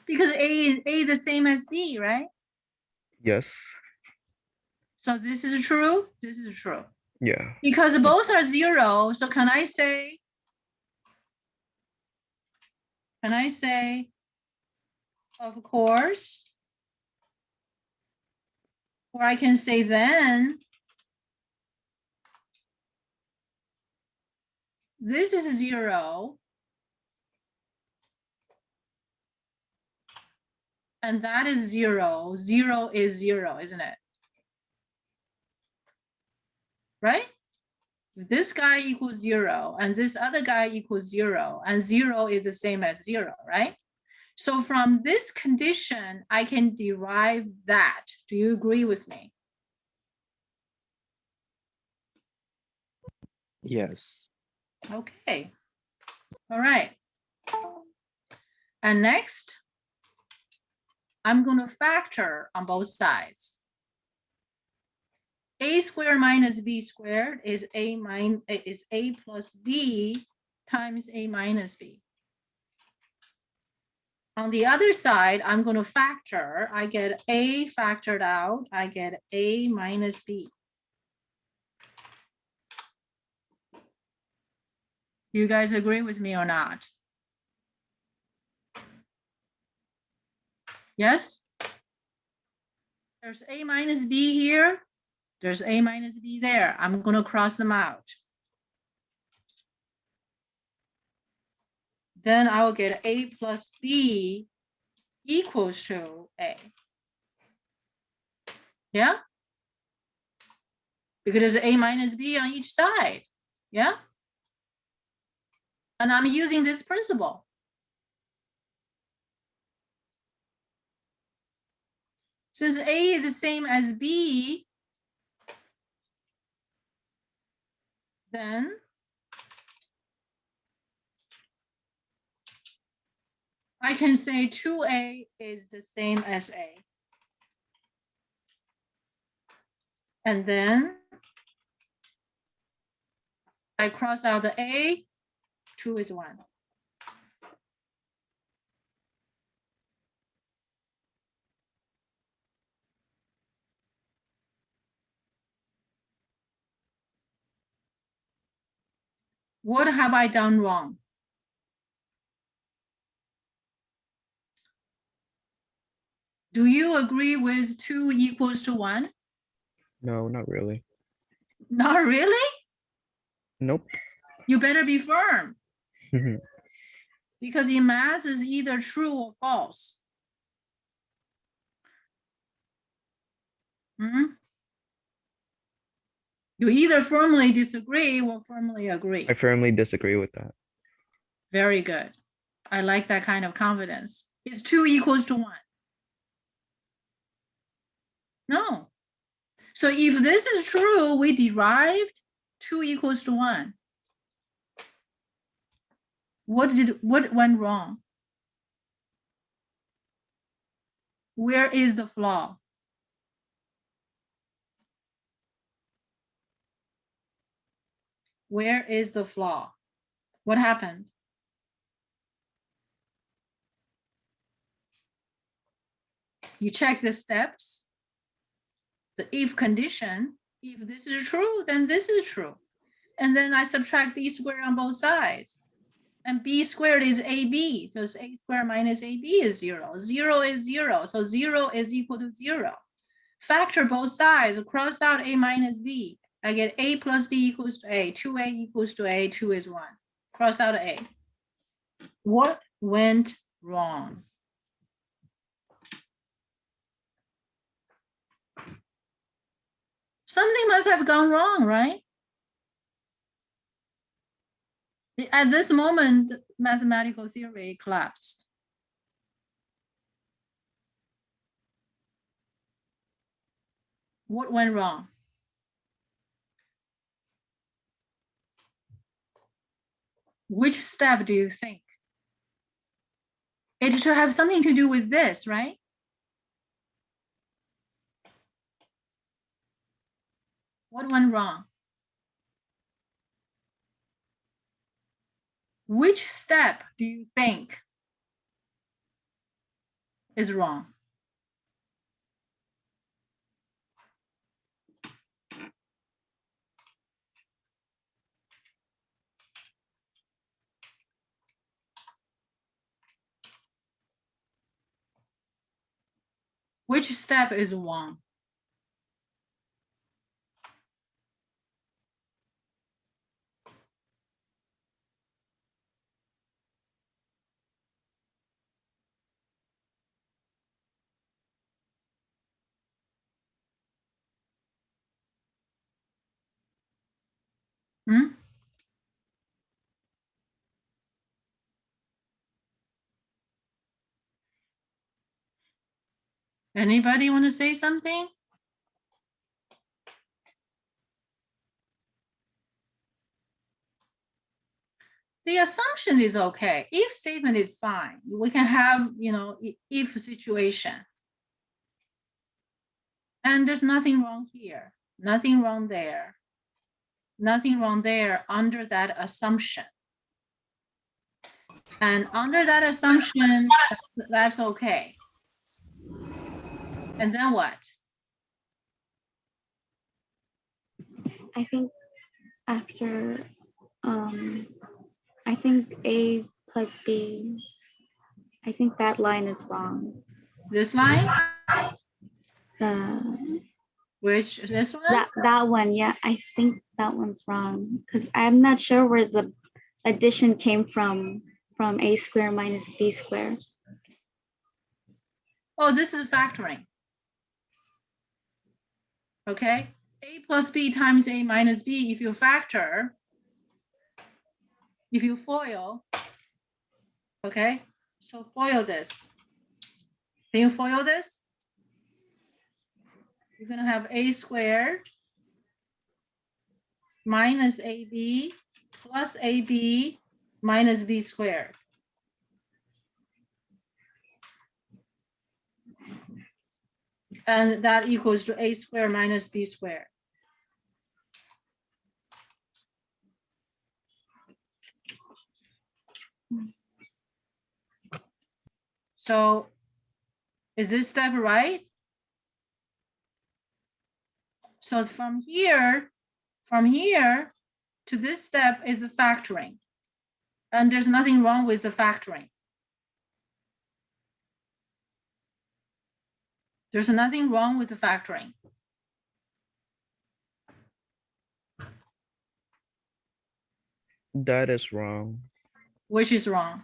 Because A is the same as B, right? Yes. So this is true, this is true. Yeah. Because both are 0, so can I say, of course, or I can say then, this is 0, and that is 0. 0 is 0, isn't it? Right? If this guy equals 0, and this other guy equals 0, and 0 is the same as 0, right? So from this condition, I can derive that. Do you agree with me? Yes. Okay. All right. And next, I'm going to factor on both sides. A squared minus B squared is A plus B times A minus B. On the other side, I'm going to factor. I get A factored out. I get A minus B. You guys agree with me or not? Yes? There's A minus B here. There's A minus B there. I'm going to cross them out. Then I will get A plus B equals to A. Yeah? Because there's A minus B on each side. Yeah? And I'm using this principle. Since A is the same as B, then I can say 2A is the same as A. And then I cross out the A, 2 is 1. What have I done wrong? Do you agree with 2 equals to 1? No, not really. Not really? Nope. You better be firm, Mhm. because in math is either true or false. Hmm? You either firmly disagree or firmly agree. I firmly disagree with that. Very good. I like that kind of confidence. Is 2 equals to 1? No. So if this is true, we derived 2 equals to 1. What went wrong? Where is the flaw? Where is the flaw? What happened? You check the steps, the if condition. If this is true, then this is true. And then I subtract b squared on both sides. And b squared is ab, so it's a squared minus ab is 0. 0 is 0, so 0 is equal to 0. Factor both sides, cross out a minus b. I get a plus b equals to a, 2a equals to a, 2 is 1. Cross out a. What went wrong? Something must have gone wrong, right? At this moment, mathematical theory collapsed. What went wrong? Which step do you think? It should have something to do with this, right? What went wrong? Which step do you think is wrong? Which step is wrong? Hmm? Anybody want to say something? The assumption is okay. If statement is fine. We can have, if situation. And there's nothing wrong here, nothing wrong there, nothing wrong there under that assumption. And under that assumption, that's okay. And then what? I think after, I think A plus B, I think that line is wrong. This line, The, which this one? that one, yeah, I think that one's wrong because I'm not sure where the addition came from A squared minus B squared. Oh, this is factoring. Okay, A plus B times A minus B, if you factor, if you FOIL, okay, so FOIL this. Can you FOIL this? You're gonna have A squared minus AB plus AB minus B squared. And that equals to A squared minus B squared. So is this step right? So from here to this step is a factoring. And there's nothing wrong with the factoring. There's nothing wrong with the factoring. That is wrong. Which is wrong.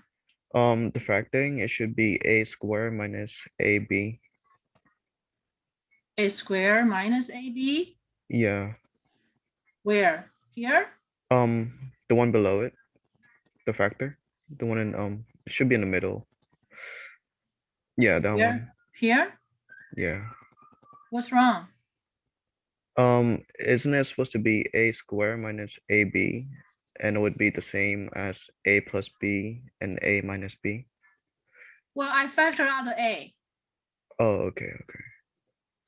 The factoring, it should be A squared minus AB. A square minus AB, Yeah. where? Here? The one below it, the factor, the one in it should be in the middle. Yeah, that one. Here? Here? Yeah. What's wrong? Isn't it supposed to be A squared minus AB, and it would be the same as A plus B and A minus B? Well, I factor out the A. Oh, okay, okay.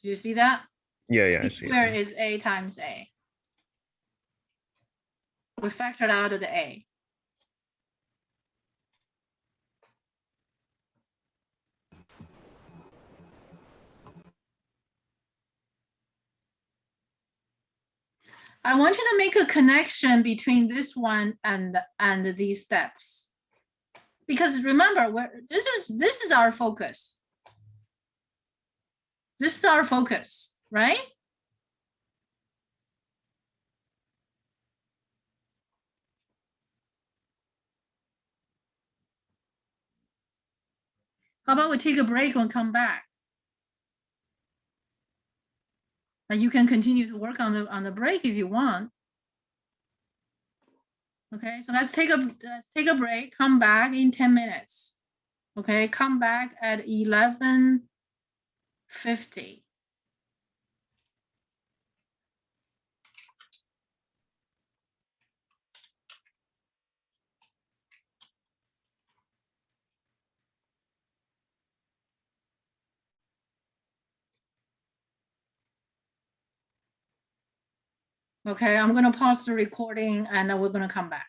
Do you see that? Yeah, yeah, I B see. squared It. is A times A. We factored out the A. I want you to make a connection between this one and these steps. Because remember, this is our focus. This is our focus, right? How about we take a break and come back? And you can continue to work on the break if you want. Okay, so let's take a break, come back in 10 minutes. Okay, come back at 11:50. Okay, I'm gonna pause the recording and then we're gonna come back.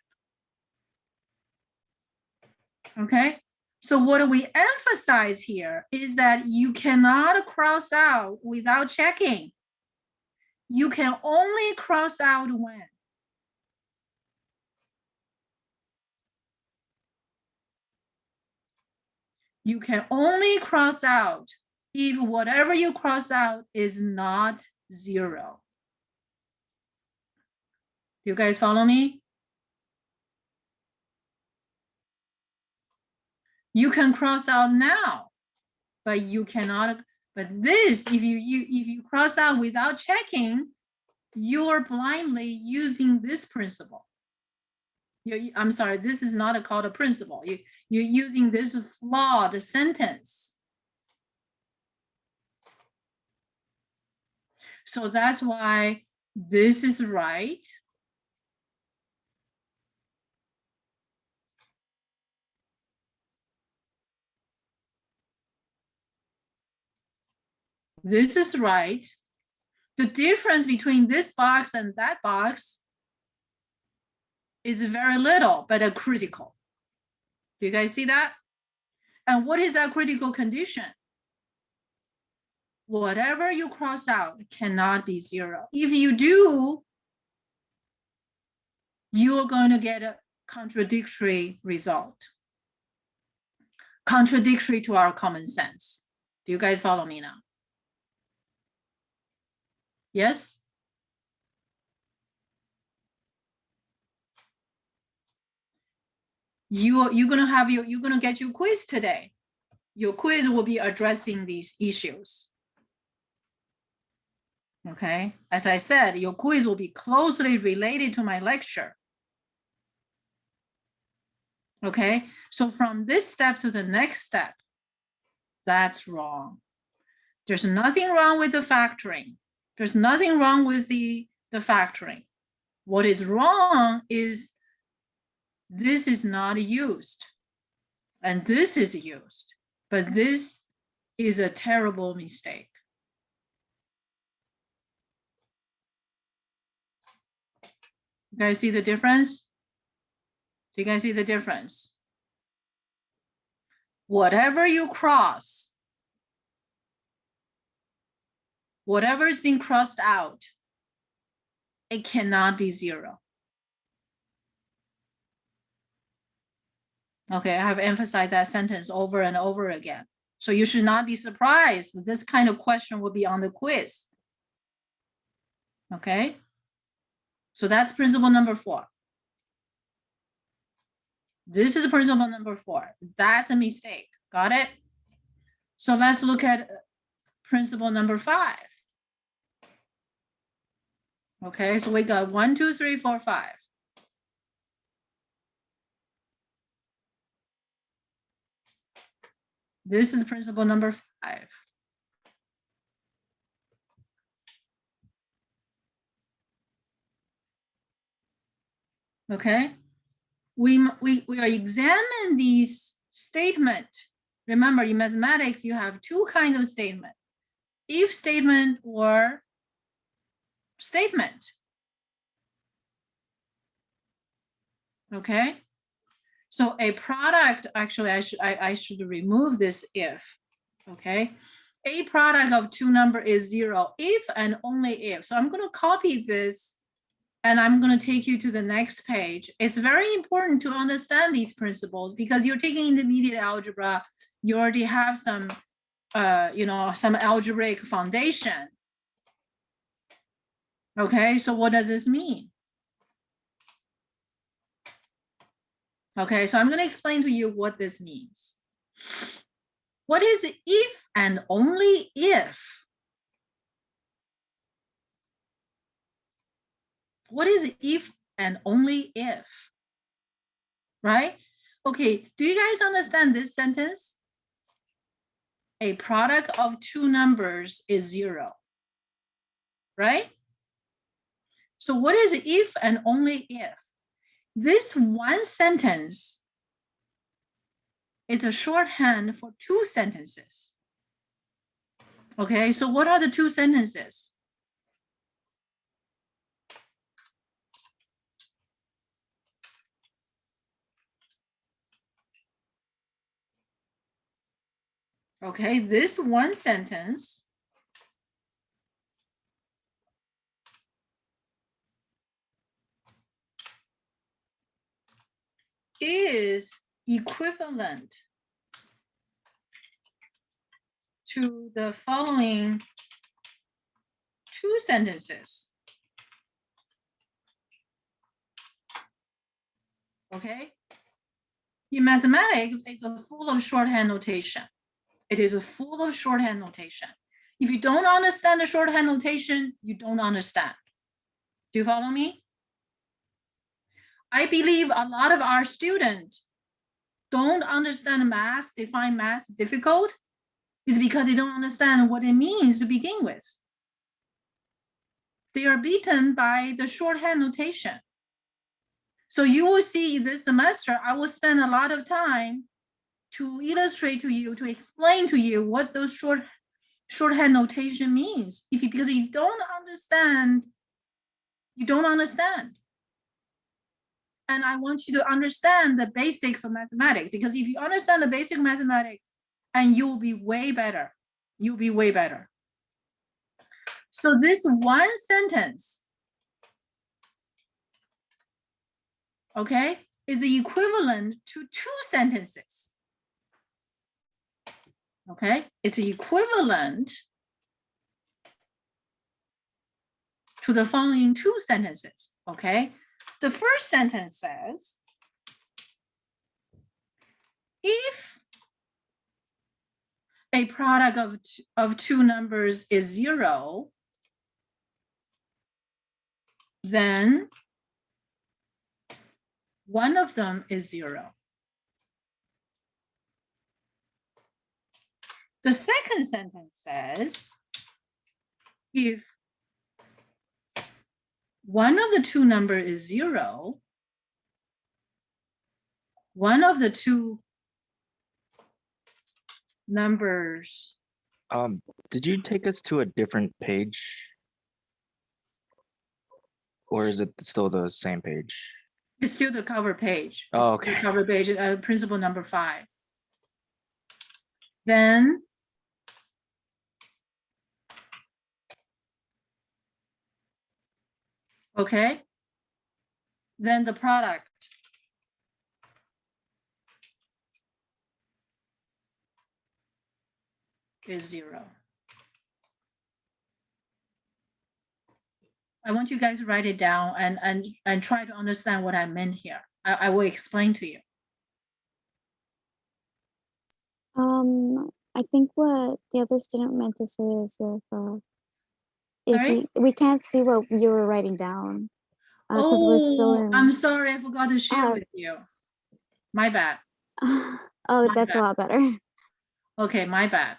Okay, so what do we emphasize here is that you cannot cross out without checking. You can only cross out when. You can only cross out if whatever you cross out is not 0. You guys follow me? You can cross out now, but you cannot. But this, if you cross out without checking, you are blindly using this principle. I'm sorry, this is not called a principle. You're using this flawed sentence. So that's why this is right. This is right. The difference between this box and that box is very little, but a critical. Do you guys see that? And what is that critical condition? Whatever you cross out cannot be zero. If you do, you're going to get a contradictory result. Contradictory to our common sense. Do you guys follow me now? Yes? You're gonna get your quiz today. Your quiz will be addressing these issues. Okay, as I said, your quiz will be closely related to my lecture. Okay, so from this step to the next step, that's wrong. There's nothing wrong with the factoring. There's nothing wrong with the factoring. What is wrong is this is not used and this is used, but this is a terrible mistake. You guys see the difference? Do you guys see the difference? Whatever you cross, whatever is being crossed out, it cannot be zero. Okay, I have emphasized that sentence over and over again. So you should not be surprised that this kind of question will be on the quiz. Okay, so that's principle number 4. This is principle number 4. That's a mistake. Got it? So let's look at principle number 5. Okay, so we got 1, 2, 3, 4, 5. This is principle number 5. Okay, we are examine these statement. Remember, in mathematics, you have 2 kinds of statement: if statement or statement. Okay, so a product, actually, I should remove this if. Okay, a product of 2 numbers is 0 if and only if. So I'm going to copy this and I'm going to take you to the next page. It's very important to understand these principles because you're taking intermediate algebra. You already have some, some algebraic foundation. Okay, so what does this mean? Okay, so I'm going to explain to you what this means. What is if and only if? What is if and only if? Right? Okay, do you guys understand this sentence? A product of 2 numbers is 0. Right? So what is if and only if? This one sentence is a shorthand for 2 sentences. Okay, so what are the 2 sentences? Okay, this one sentence is equivalent to the following 2 sentences. Okay? In mathematics, it's full of shorthand notation. It is full of shorthand notation. If you don't understand the shorthand notation, you don't understand. Do you follow me? I believe a lot of our students don't understand math, they find math difficult, is because they don't understand what it means to begin with. They are beaten by the shorthand notation. So you will see this semester, I will spend a lot of time to illustrate to you, to explain to you what those shorthand notation means. Because if you don't understand, you don't understand. And I want you to understand the basics of mathematics, because if you understand the basic mathematics, and you'll be way better. You'll be way better. So this one sentence, okay, is the equivalent to 2 sentences. Okay, it's equivalent to the following 2 sentences. Okay, the first sentence says, if a product of 2 numbers is 0, then one of them is 0. The second sentence says, if one of the 2 number is 0, one of the 2 numbers. Did you take us to a different page? Or is it still the same page? It's still the cover page. Oh, It's still the okay. cover page, principle number 5. Then okay, then the product is 0. I want you guys to write it down and try to understand what I meant here. I will explain to you. I think what the other student meant to say is if Sorry? we can't see what you were writing down because we're still in. I'm sorry, I forgot to share Ah. with you. My bad. Oh, My that's bad. a lot better. Okay, my bad.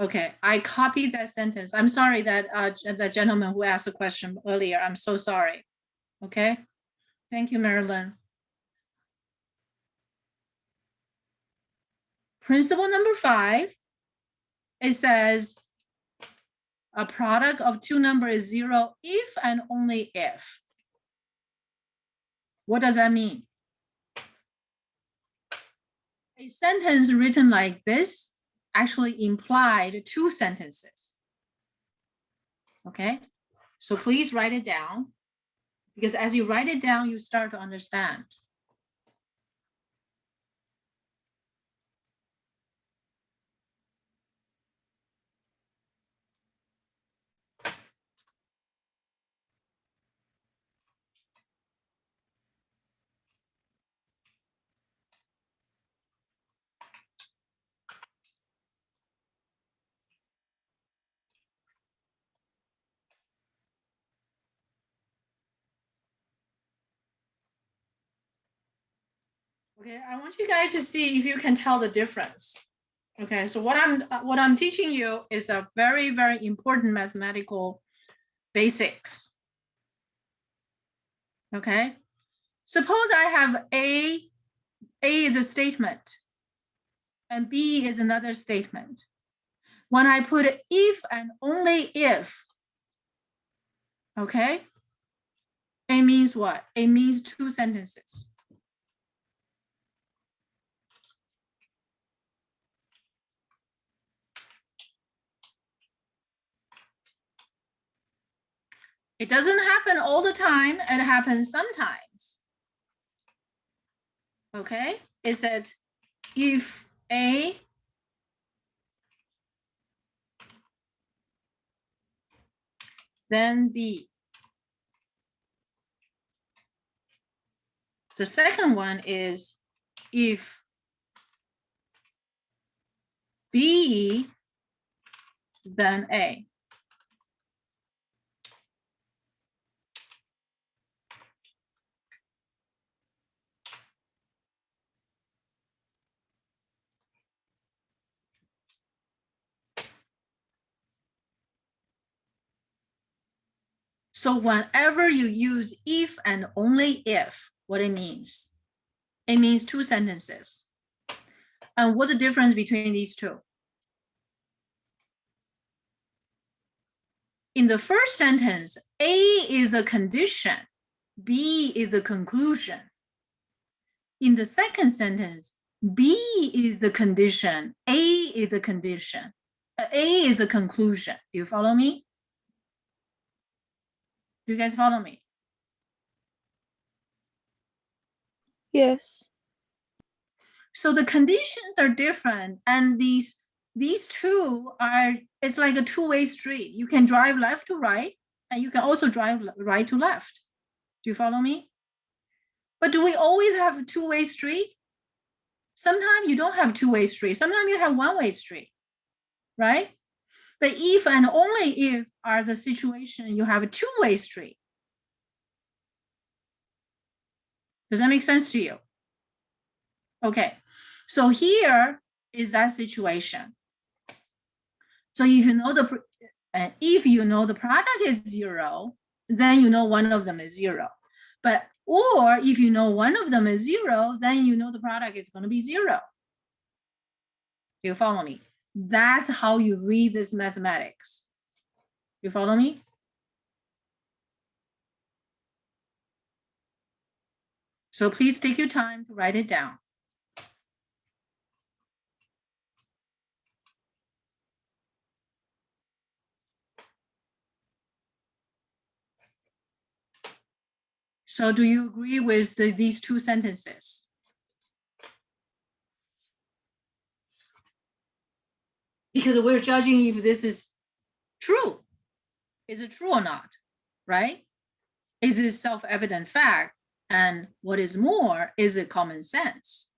Okay, I copied that sentence. I'm sorry that the gentleman who asked a question earlier, I'm so sorry. Okay, thank you, Marilyn. Principle number 5, it says a product of 2 numbers is 0 if and only if. What does that mean? A sentence written like this actually implied 2 sentences. Okay, so please write it down, because as you write it down, you start to understand. Okay, I want you guys to see if you can tell the difference. Okay, so what I'm teaching you is a very, very important mathematical basics. Okay, suppose I have A is a statement and B is another statement. When I put if and only if, okay, it means what? It means 2 sentences. It doesn't happen all the time, it happens sometimes. Okay, it says if A then B. The second one is if B then A. So whenever you use if and only if, what it means 2 sentences. And what's the difference between these 2? in the first sentence, A is a condition, B is a conclusion. In the second sentence, B is the condition, A is the condition, A is a conclusion. Do you follow me? Do you guys follow me? Yes. So the conditions are different, and these two are, it's like a two-way street. You can drive left to right, and you can also drive right to left. Do you follow me? But do we always have a two-way street? Sometimes you don't have two-way street. Sometimes you have one-way street, right? But if and only if are the situation you have a two-way street. Does that make sense to you? Okay, so here is that situation. So if you know the product is 0, then you know one of them is 0. But or if you know one of them is 0, then you know the product is going to be 0. Do you follow me? That's how you read this mathematics. You follow me? So please take your time to write it down. So do you agree with these two sentences? Because we're judging if this is true. Is it true or not, right? Is it self-evident fact? And what is more, is it common sense?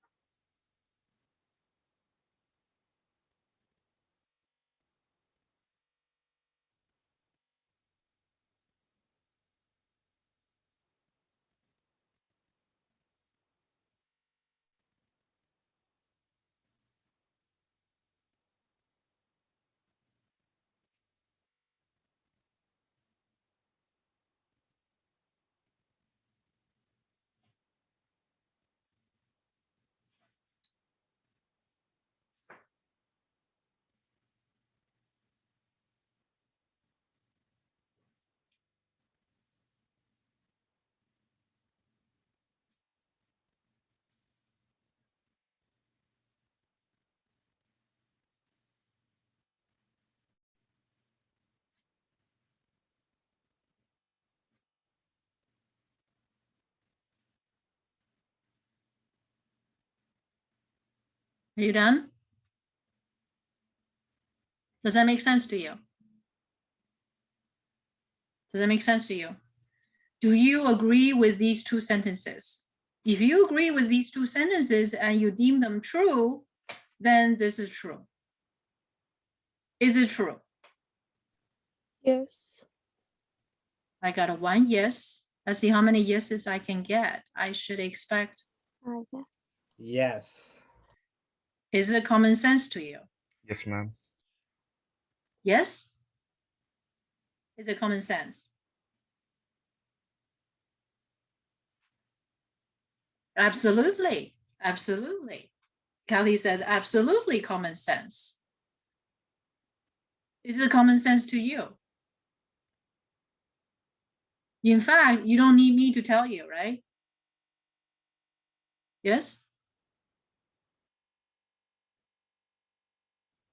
Are you done? Does that make sense to you? Does that make sense to you? Do you agree with these two sentences? If you agree with these two sentences and you deem them true, then this is true. Is it true? Yes. I got a 1 yes. Let's see how many yeses I can get. I should expect. Yes. Yes. Is it common sense to you? Yes, ma'am. Yes? Is it common sense? Absolutely. Absolutely. Kelly says absolutely common sense. Is it common sense to you? In fact, you don't need me to tell you, right? Yes?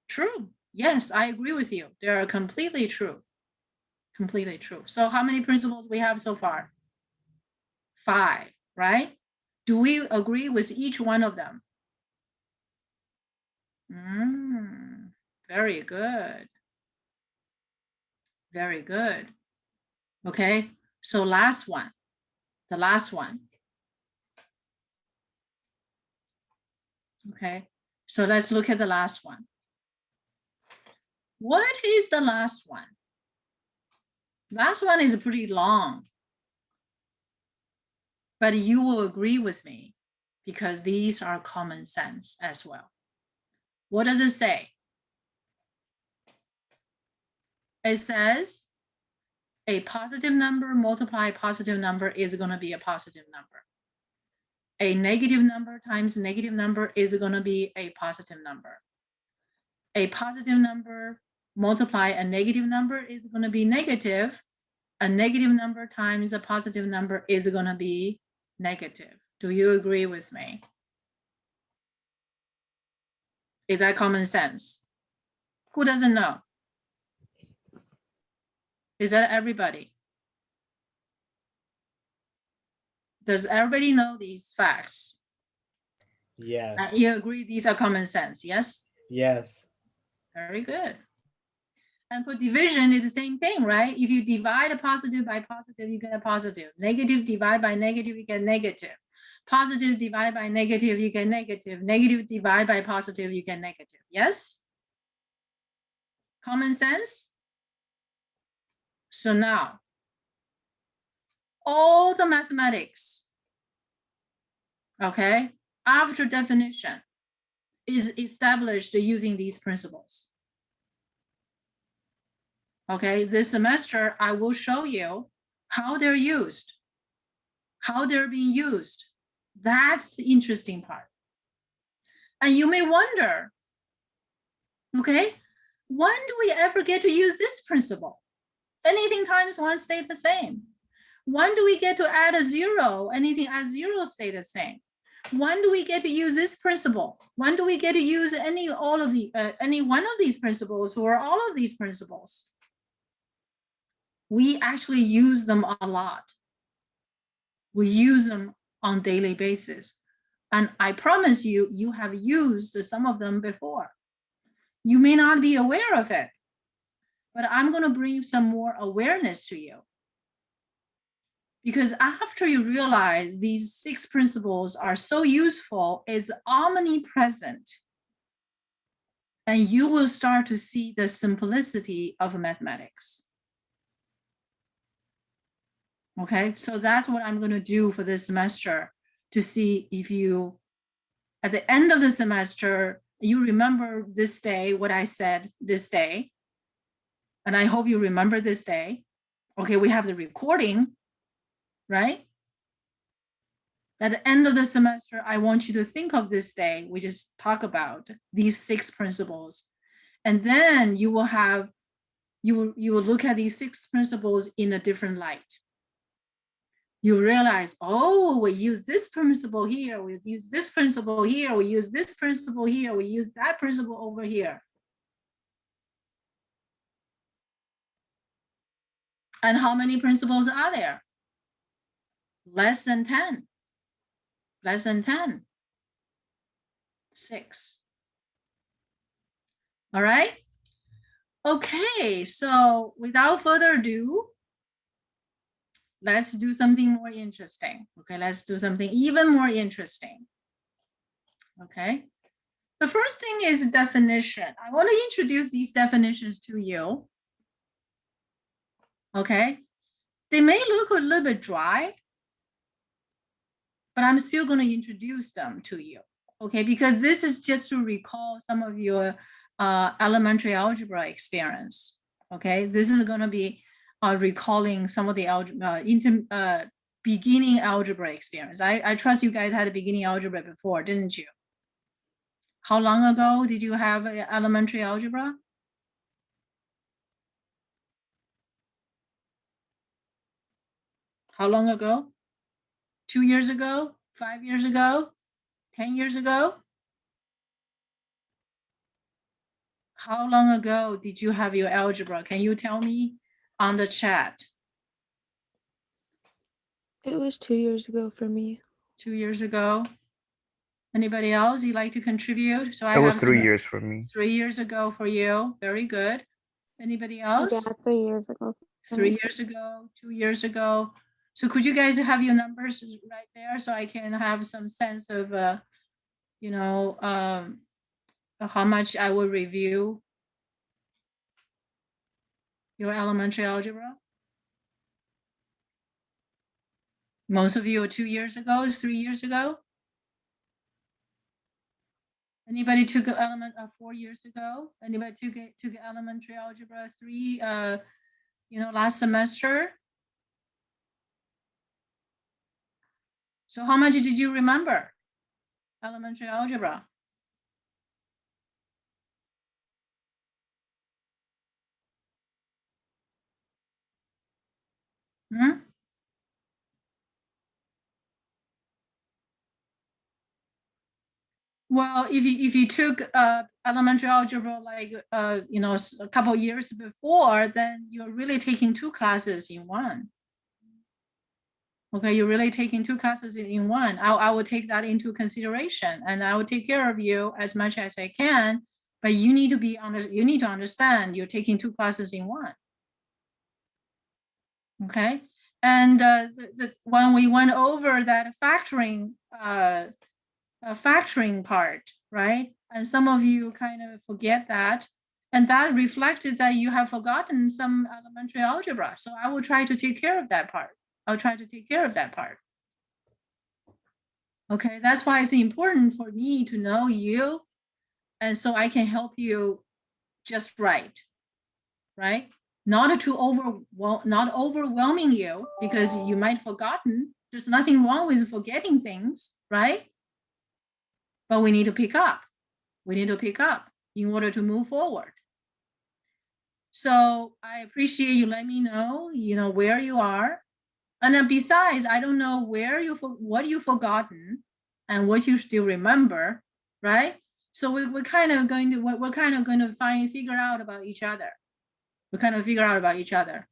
True. Yes, I agree with you. They are completely true. Completely true. So how many principles we have so far? 5, right? Do we agree with each one of them? Very good. Very good. Okay, so last one, the last one. Okay, so let's look at the last one. What is the last one? Last one is pretty long, but you will agree with me because these are common sense as well. What does it say? It says a positive number multiplied positive number is going to be a positive number. A negative number times negative number is going to be a positive number. A positive number multiply a negative number is going to be negative. A negative number times a positive number is going to be negative. Do you agree with me? Is that common sense? Who doesn't know? Is that everybody? Does everybody know these facts? Yes. You agree these are common sense, yes? Yes. Very good. And for division, it's the same thing, right? If you divide a positive by positive, you get a positive. Negative divide by negative, you get negative. Positive divide by negative, you get negative. Negative divide by positive, you get negative. Yes? Common sense? So now, all the mathematics, okay, after definition is established using these principles. Okay, this semester, I will show you how they're used, how they're being used. That's the interesting part. And you may wonder, okay, when do we ever get to use this principle? Anything times one stay the same. When do we get to add a zero? Anything at zero stay the same. When do we get to use this principle? When do we get to use any one of these principles or all of these principles? We actually use them a lot. We use them on daily basis. And I promise you, you have used some of them before. You may not be aware of it, but I'm going to bring some more awareness to you. Because after you realize these 6 principles are so useful, it's omnipresent, and you will start to see the simplicity of mathematics. Okay, so that's what I'm going to do for this semester, to see if you, at the end of the semester, you remember this day, what I said this day. And I hope you remember this day. Okay, we have the recording, right? At the end of the semester, I want you to think of this day. We just talk about these 6 principles. And then you will have, you will look at these 6 principles in a different light. You realize, oh, we use this principle here, we use this principle here, we use this principle here, we use that principle over here. And how many principles are there? Less than 10. Less than 10. 6. All right. Okay, so without further ado, let's do something more interesting. Okay, let's do something even more interesting. Okay. The first thing is definition. I want to introduce these definitions to you. Okay. They may look a little bit dry, but I'm still going to introduce them to you. Okay, because this is just to recall some of your elementary algebra experience. Okay, this is going to be recalling some of the beginning algebra experience. I trust you guys had a beginning algebra before, didn't you? How long ago did you have elementary algebra? How long ago? 2 years ago? 5 years ago? 10 years ago? How long ago did you have your algebra? Can you tell me on the chat? It was 2 years ago for me. 2 years ago. Anybody else you'd like to contribute? So It was have 3 years for me. 3 years ago for you. Very good. Anybody else? Yeah, 3 years ago. 3 years ago, 2 years ago. So could you guys have your numbers right there so I can have some sense of, you know, how much I will review your elementary algebra? Most of you are 2 years ago, 3 years ago. Anybody took 4 years ago? Anybody took elementary algebra 3, last semester? So how much did you remember? Elementary algebra. Hmm? Well, if you took elementary algebra like you know, a couple years before, then you're really taking 2 classes in one. Okay, you're really taking 2 classes in one. I will take that into consideration, and I will take care of you as much as I can. But you need to be you need to understand you're taking 2 classes in one. Okay, and when we went over that factoring part, right? And some of you kind of forget that, and that reflected that you have forgotten some elementary algebra. So I will try to take care of that part. I'll try to take care of that part. Okay, that's why it's important for me to know you, and so I can help you just right? Not overwhelming you because you might have forgotten. There's nothing wrong with forgetting things, right? But we need to pick up. We need to pick up in order to move forward. So I appreciate you letting me know, where you are. And then besides, I don't know what you've forgotten and what you still remember, right? So we're kind of going to figure out about each other. We kind of figure out about each other.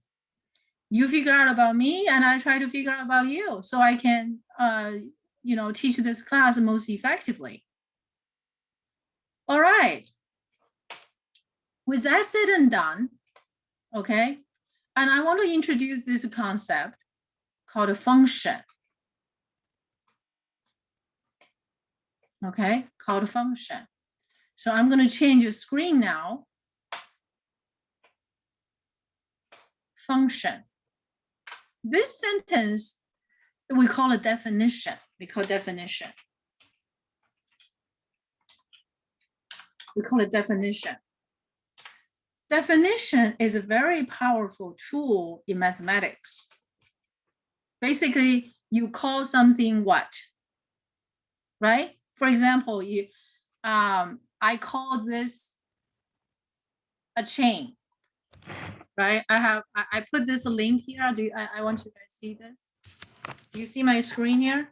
You figure out about me, and I try to figure out about you, so I can, teach this class most effectively. All right. With that said and done, okay, and I want to introduce this concept called a function. Okay, called a function. So I'm going to change the screen now. Function. This sentence, we call a definition. We call definition. We call it definition. Definition is a very powerful tool in mathematics. Basically, you call something what, right? For example, I call this a chain, right? I put this link here. I want you guys to see this. Do you see my screen here?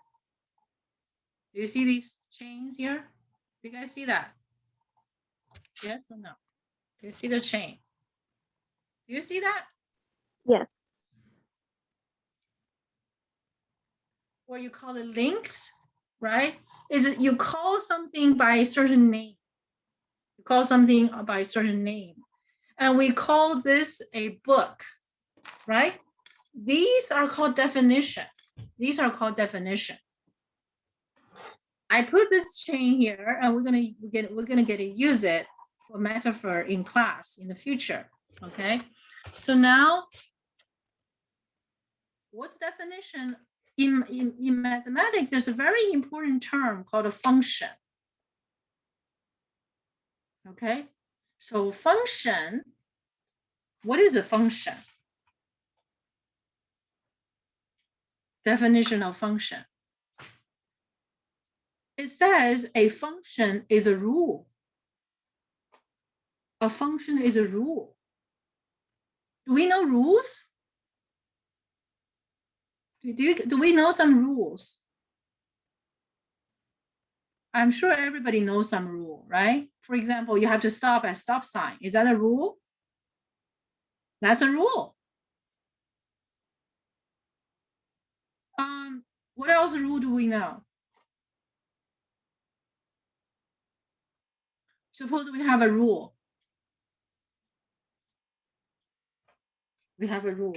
Do you see these chains here? Do you guys see that? Yes or no? Do you see the chain? Do you see that? Yes. Or you call it links, right? Is it you call something by a certain name? You call something by a certain name. And we call this a book, right? These are called definition. These are called definition. I put this chain here, and we're gonna get to use it for metaphor in class in the future. Okay. So now, what's definition? In mathematics, there's a very important term called a function. Okay, so function, what is a function? Definition of function. It says a function is a rule. A function is a rule. Do we know rules? Do we know some rules? I'm sure everybody knows some rule, right? For example, you have to stop at stop sign. Is that a rule? That's a rule. What else rule do we know? Suppose we have a rule. We have a rule.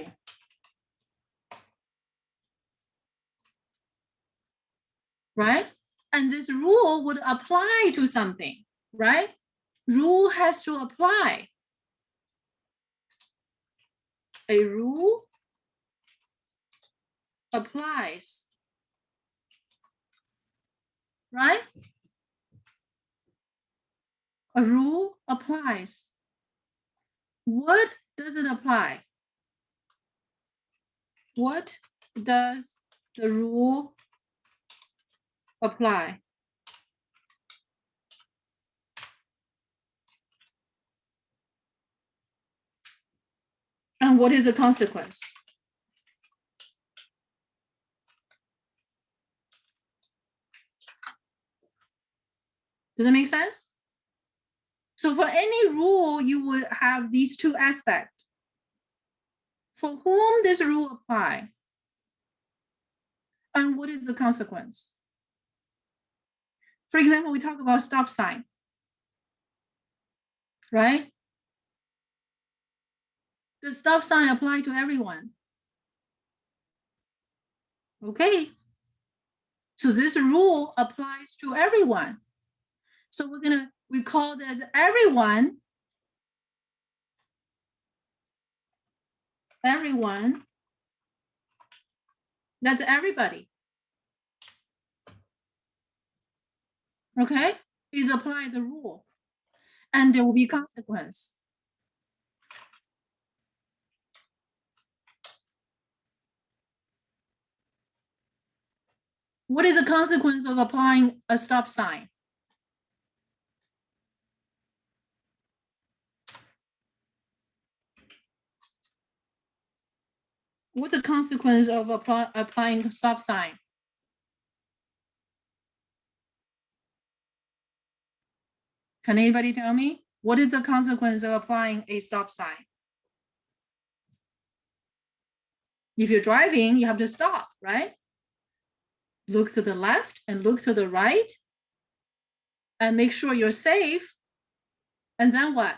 Right? And this rule would apply to something, right? Rule has to apply. A rule applies, right? A rule applies. What does it apply? What does the rule apply? And what is the consequence? Does it make sense? So for any rule, you would have these two aspects. For whom this rule apply? And what is the consequence? For example, we talk about stop sign, right? The stop sign apply to everyone. Okay. So this rule applies to everyone. So we call that everyone. Everyone. That's everybody. Okay, is apply the rule, and there will be consequence. What is the consequence of applying a stop sign? What's the consequence of applying a stop sign? Can anybody tell me? What is the consequence of applying a stop sign? If you're driving, you have to stop, right? Look to the left and look to the right and make sure you're safe. And then what?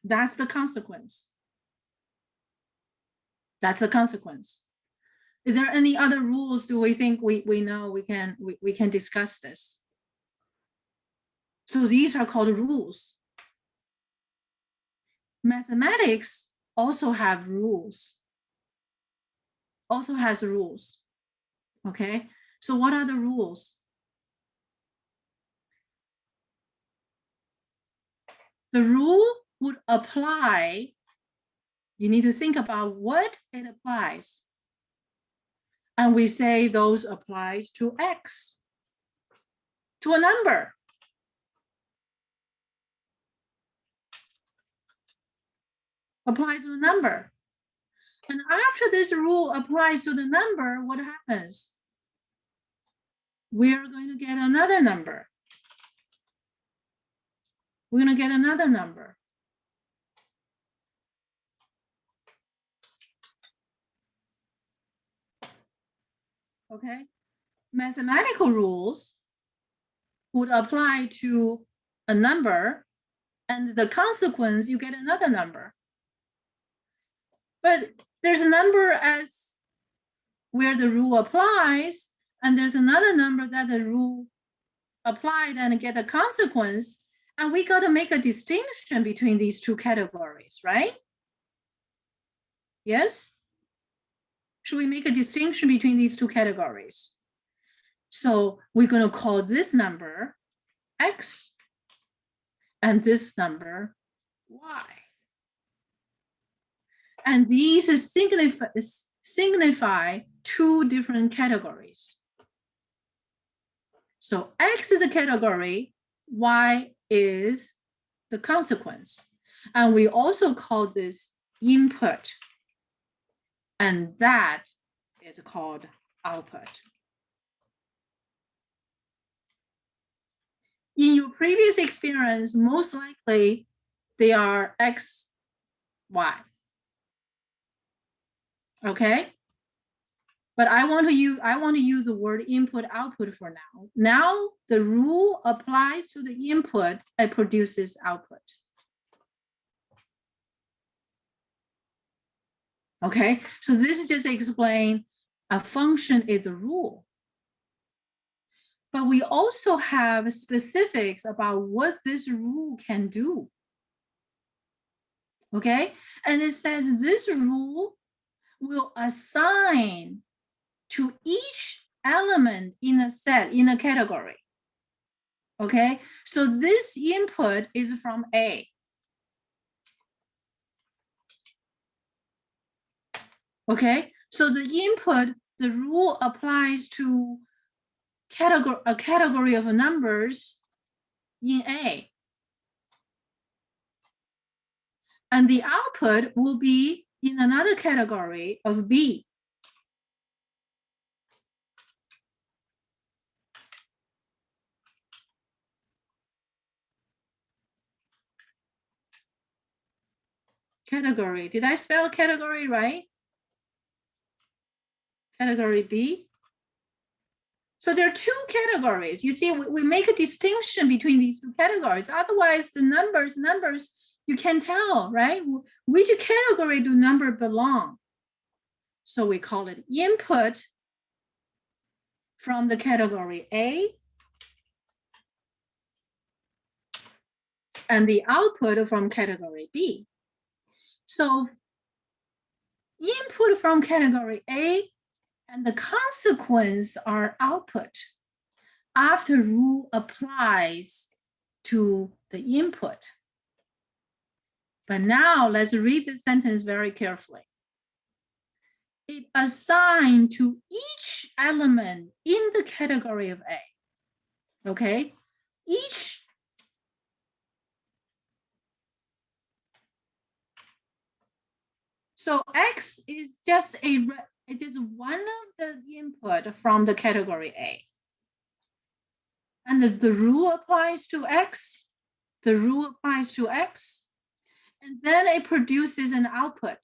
That's the consequence. That's the consequence. Is there any other rules do we think we know we can discuss this? So these are called rules. Mathematics also have rules. Also has rules. Okay, so what are the rules? The rule would apply. You need to think about what it applies. And we say those applies to X, to a number. Applies to a number. And after this rule applies to the number, what happens? We are going to get another number. We're going to get another number. Okay, mathematical rules would apply to a number, and the consequence, you get another number. But there's a number as where the rule applies, and there's another number that the rule applied and get a consequence, and we got to make a distinction between these two categories, right? Yes? Should we make a distinction between these two categories? So we're going to call this number X and this number Y. And these signify two different categories. So X is a category, Y is the consequence. And we also call this input. And that is called output. In your previous experience, most likely they are X, Y. Okay? But I want to use the word input output for now. Now the rule applies to the input and produces output. Okay, so this just explain a function is a rule. But we also have specifics about what this rule can do. Okay, and it says this rule will assign to each element in a set, in a category. Okay, so this input is from A. Okay, so the input, the rule applies to a category of numbers in A. And the output will be in another category of B. category. Did I spell category right? Category B. So there are two categories. You see, we make a distinction between these two categories. Otherwise, the numbers, you can tell, right? Which category do number belong? So we call it input from the category A and the output from category B. So input from category A and the consequence are output after rule applies to the input. But now let's read this sentence very carefully. It assigned to each element in the category of A, okay? Each so X is just it is one of the input from the category A. And the rule applies to X, the rule applies to X, and then it produces an output.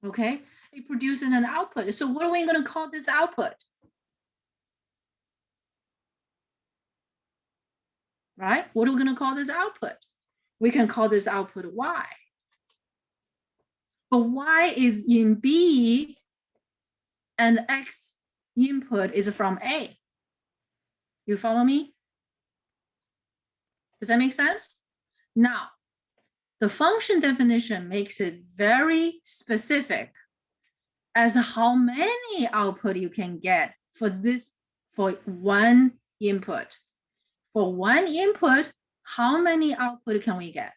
Okay, it produces an output. So what are we going to call this output? Right? What are we going to call this output? We can call this output Y. But Y is in B and X input is from A. You follow me? Does that make sense? Now, the function definition makes it very specific as how many output you can get for one input. For one input, how many output can we get?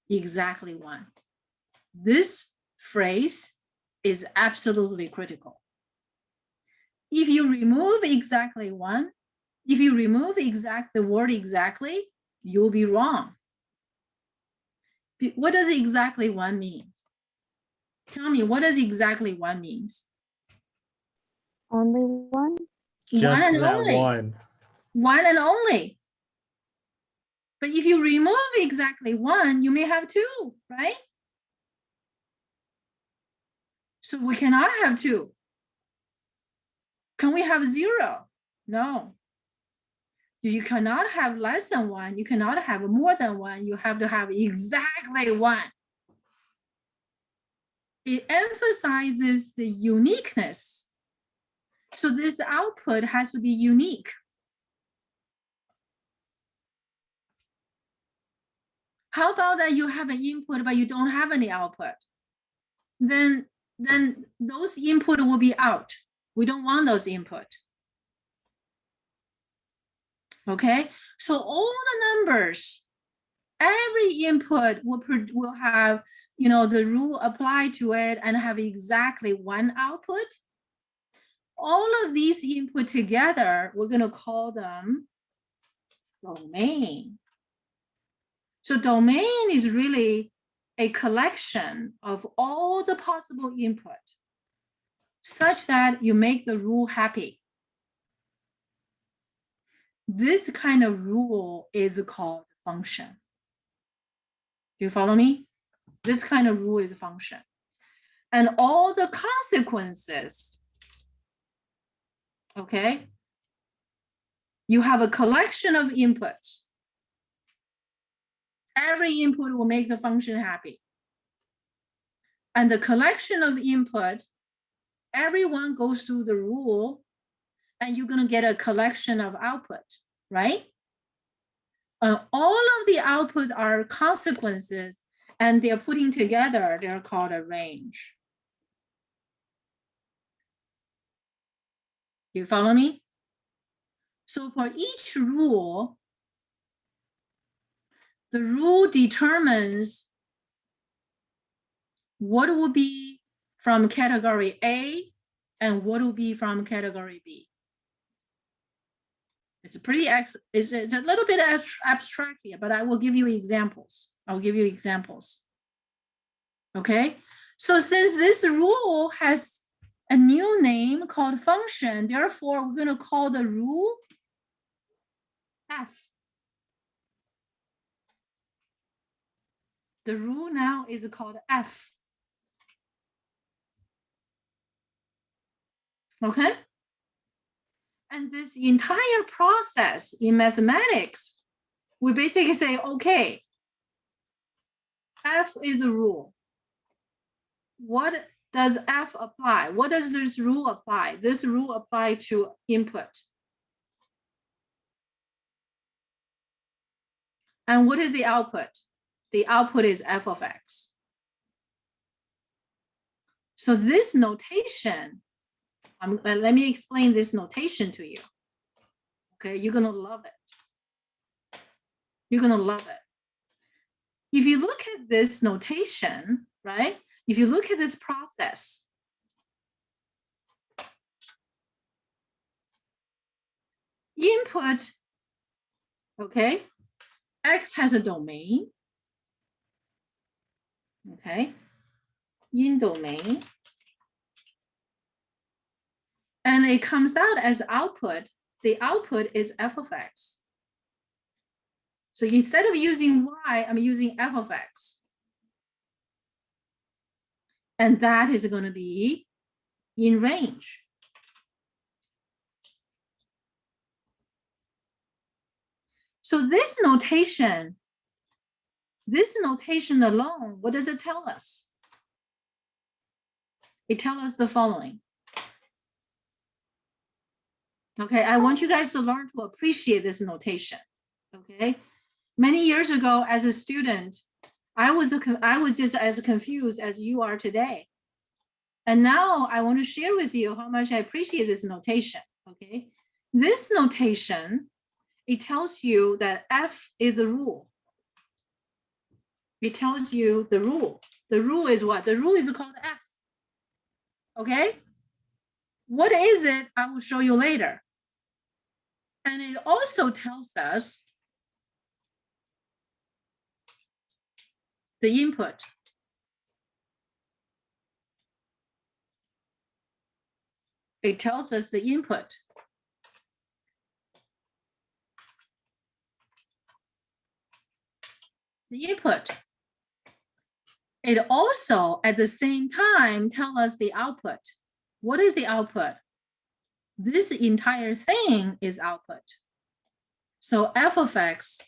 Exactly one. This phrase is absolutely critical. If you remove exactly one, if you remove the word exactly, you'll be wrong. What does exactly one mean? Tell me, what does exactly one means? Only one? Just One and that only. one. One and only. But if you remove exactly one, you may have two, right? So we cannot have two. Can we have zero? No. You cannot have less than one. You cannot have more than one. You have to have exactly one. It emphasizes the uniqueness. So this output has to be unique. How about that you have an input, but you don't have any output? Then those input will be out. We don't want those input. Okay, so all the numbers, every input will have, you know, the rule applied to it and have exactly one output. All of these input together, we're going to call them domain. So domain is really a collection of all the possible input such that you make the rule happy. This kind of rule is called function. Do you follow me? This kind of rule is a function. And all the consequences, okay? You have a collection of inputs. Every input will make the function happy. And the collection of input, everyone goes through the rule and you're gonna get a collection of output, right? All of the outputs are consequences and they're putting together, they're called a range. You follow me? So for each rule, the rule determines what will be from category A and what will be from category B. It's a little bit abstract here, but I will give you examples. I'll give you examples. Okay, so since this rule has a new name called function, therefore we're going to call the rule F. The rule now is called F. Okay? And this entire process in mathematics, we basically say, okay, F is a rule. What does F apply? What does this rule apply? This rule apply to input. And what is the output? The output is F of X. So this notation, let me explain this notation to you. Okay, you're gonna love it. You're gonna love it. If you look at this notation, right? If you look at this process, input, okay, X has a domain, okay, in domain, and it comes out as output. The output is F of X. So instead of using Y, I'm using F of X. And that is going to be in range. So this notation alone, what does it tell us? It tells us the following. Okay, I want you guys to learn to appreciate this notation. Okay, many years ago as a student, I was just as confused as you are today. And now I want to share with you how much I appreciate this notation. Okay, this notation, it tells you that F is a rule. It tells you the rule. The rule is what? The rule is called F. Okay? What is it? I will show you later. And it also tells us the input. It tells us the input. The input. It also, at the same time, tells us the output. What is the output? This entire thing is output. So F of X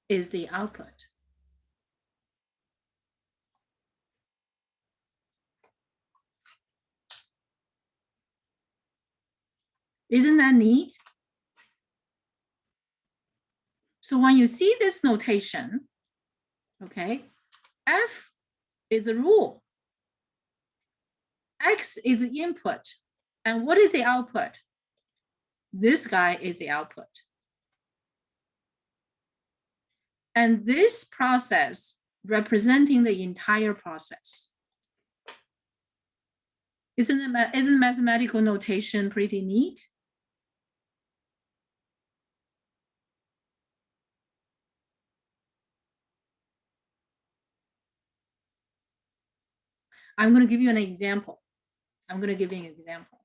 is the output. Isn't that neat? So when you see this notation, okay, F is a rule. X is the input. And what is the output? This guy is the output. And this process representing the entire process. Isn't mathematical notation pretty neat? I'm going to give you an example. I'm going to give you an example.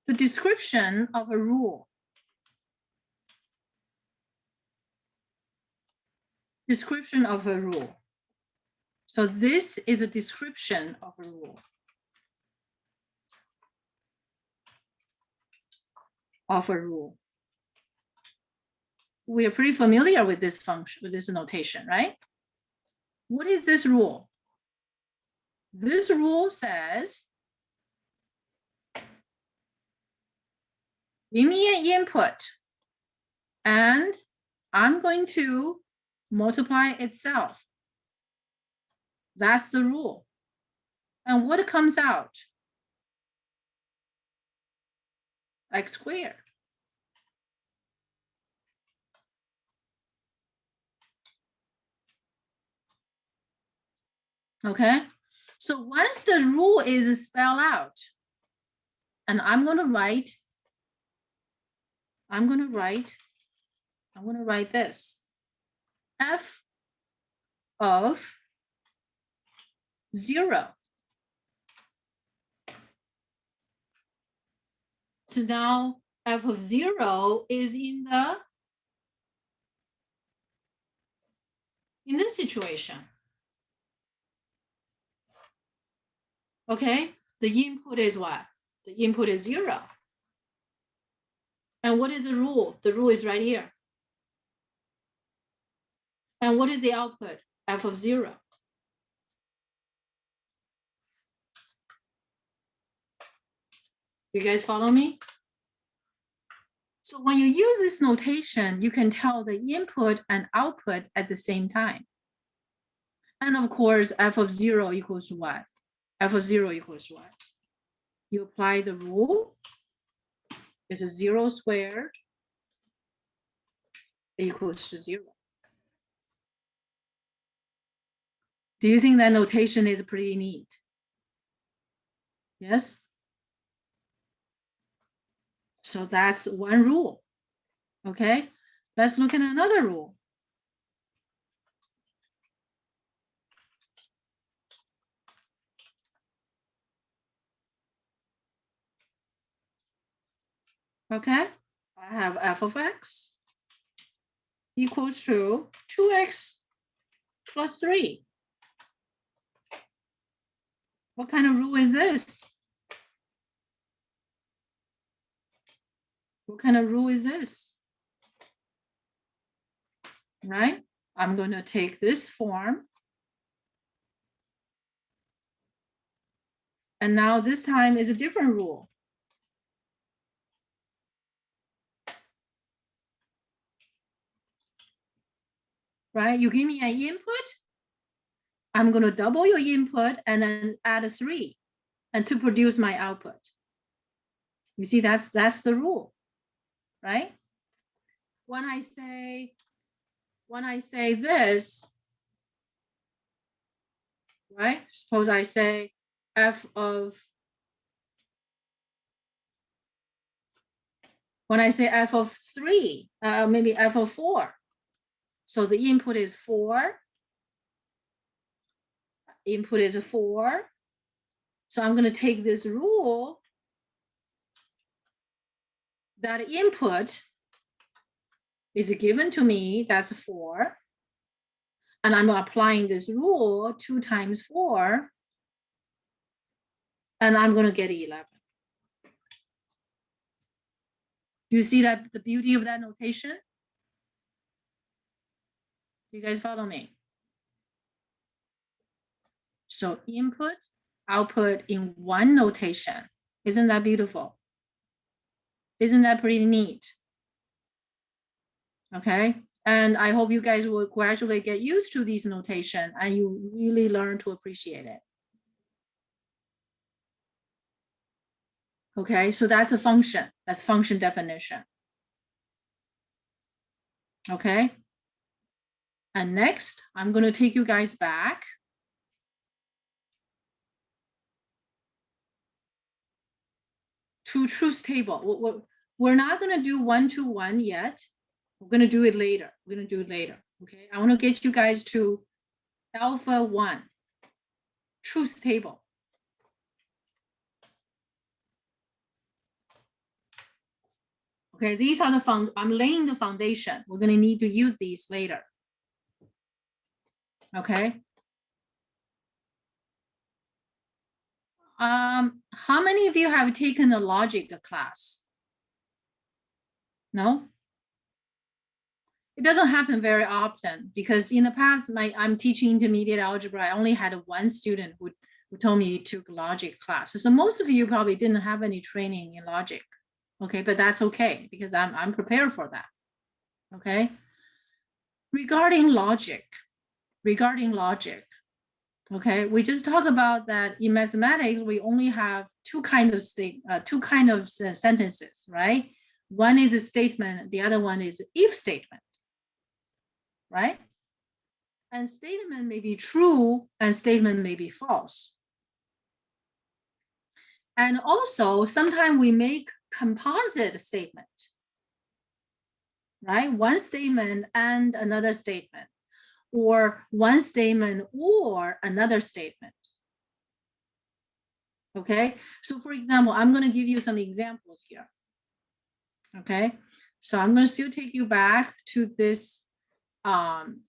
The description of a rule. Description of a rule. So this is a description of a rule. Of a rule. We are pretty familiar with this function, with this notation, right? What is this rule? This rule says, give me an input, and I'm going to multiply itself. That's the rule. And what comes out? X squared. Okay, so once the rule is spelled out, and I'm going to write this. F of 0 So now f of 0 is in this situation. Okay, the input is what? The input is 0. And what is the rule? The rule is right here. And what is the output? F of 0. You guys follow me? So when you use this notation, you can tell the input and output at the same time. And of course, f of 0 equals to what? F of 0 equals to what? You apply the rule. It's a 0 squared equals to 0. Do you think that notation is pretty neat? Yes? So that's one rule. Okay, let's look at another rule. Okay, I have f of x equals to 2x plus 3. What kind of rule is this? What kind of rule is this? Right? I'm going to take this form. And now this time is a different rule. Right? You give me an input. I'm going to double your input and then add a 3 and to produce my output. You see, that's the rule, right? When I say this, right? Suppose I say f of, when I say f of 3, maybe f of 4. So the input is 4. Input is 4. So I'm going to take this rule that input is given to me, that's 4. And I'm applying this rule 2 times 4. And I'm going to get 11. You see that the beauty of that notation? You guys follow me? So input, output in one notation. Isn't that beautiful? Isn't that pretty neat? Okay. And I hope you guys will gradually get used to these notation and you really learn to appreciate it. Okay, so that's a function. That's function definition. Okay. And next, I'm going to take you guys back to truth table. We're not going to do 1-to-1 yet. We're going to do it later. We're going to do it later. Okay. I want to get you guys to alpha 1, truth table. Okay, these are the I'm laying the foundation. We're going to need to use these later. Okay. How many of you have taken a logic class? No? It doesn't happen very often because in the past, I'm teaching intermediate algebra. I only had one student who told me he took logic class. So most of you probably didn't have any training in logic. Okay, but that's okay because I'm prepared for that. Okay. Regarding logic, okay, we just talked about that in mathematics, we only have two kind of sentences, right? One is a statement, the other one is if statement, right? And statement may be true and statement may be false. And also, sometimes we make composite statement, right? One statement and another statement, or one statement or another statement. Okay, so for example, I'm going to give you some examples here. Okay, so I'm going to still take you back to this and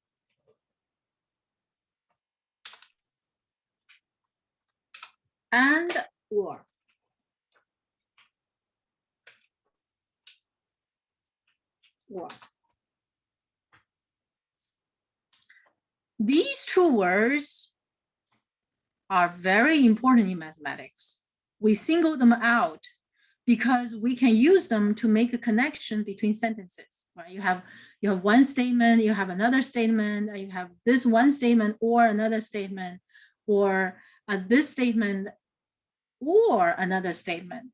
or. Or. These two words are very important in mathematics. We single them out because we can use them to make a connection between sentences, right? You have one statement, you have another statement, you have this one statement or another statement, or this statement or another statement,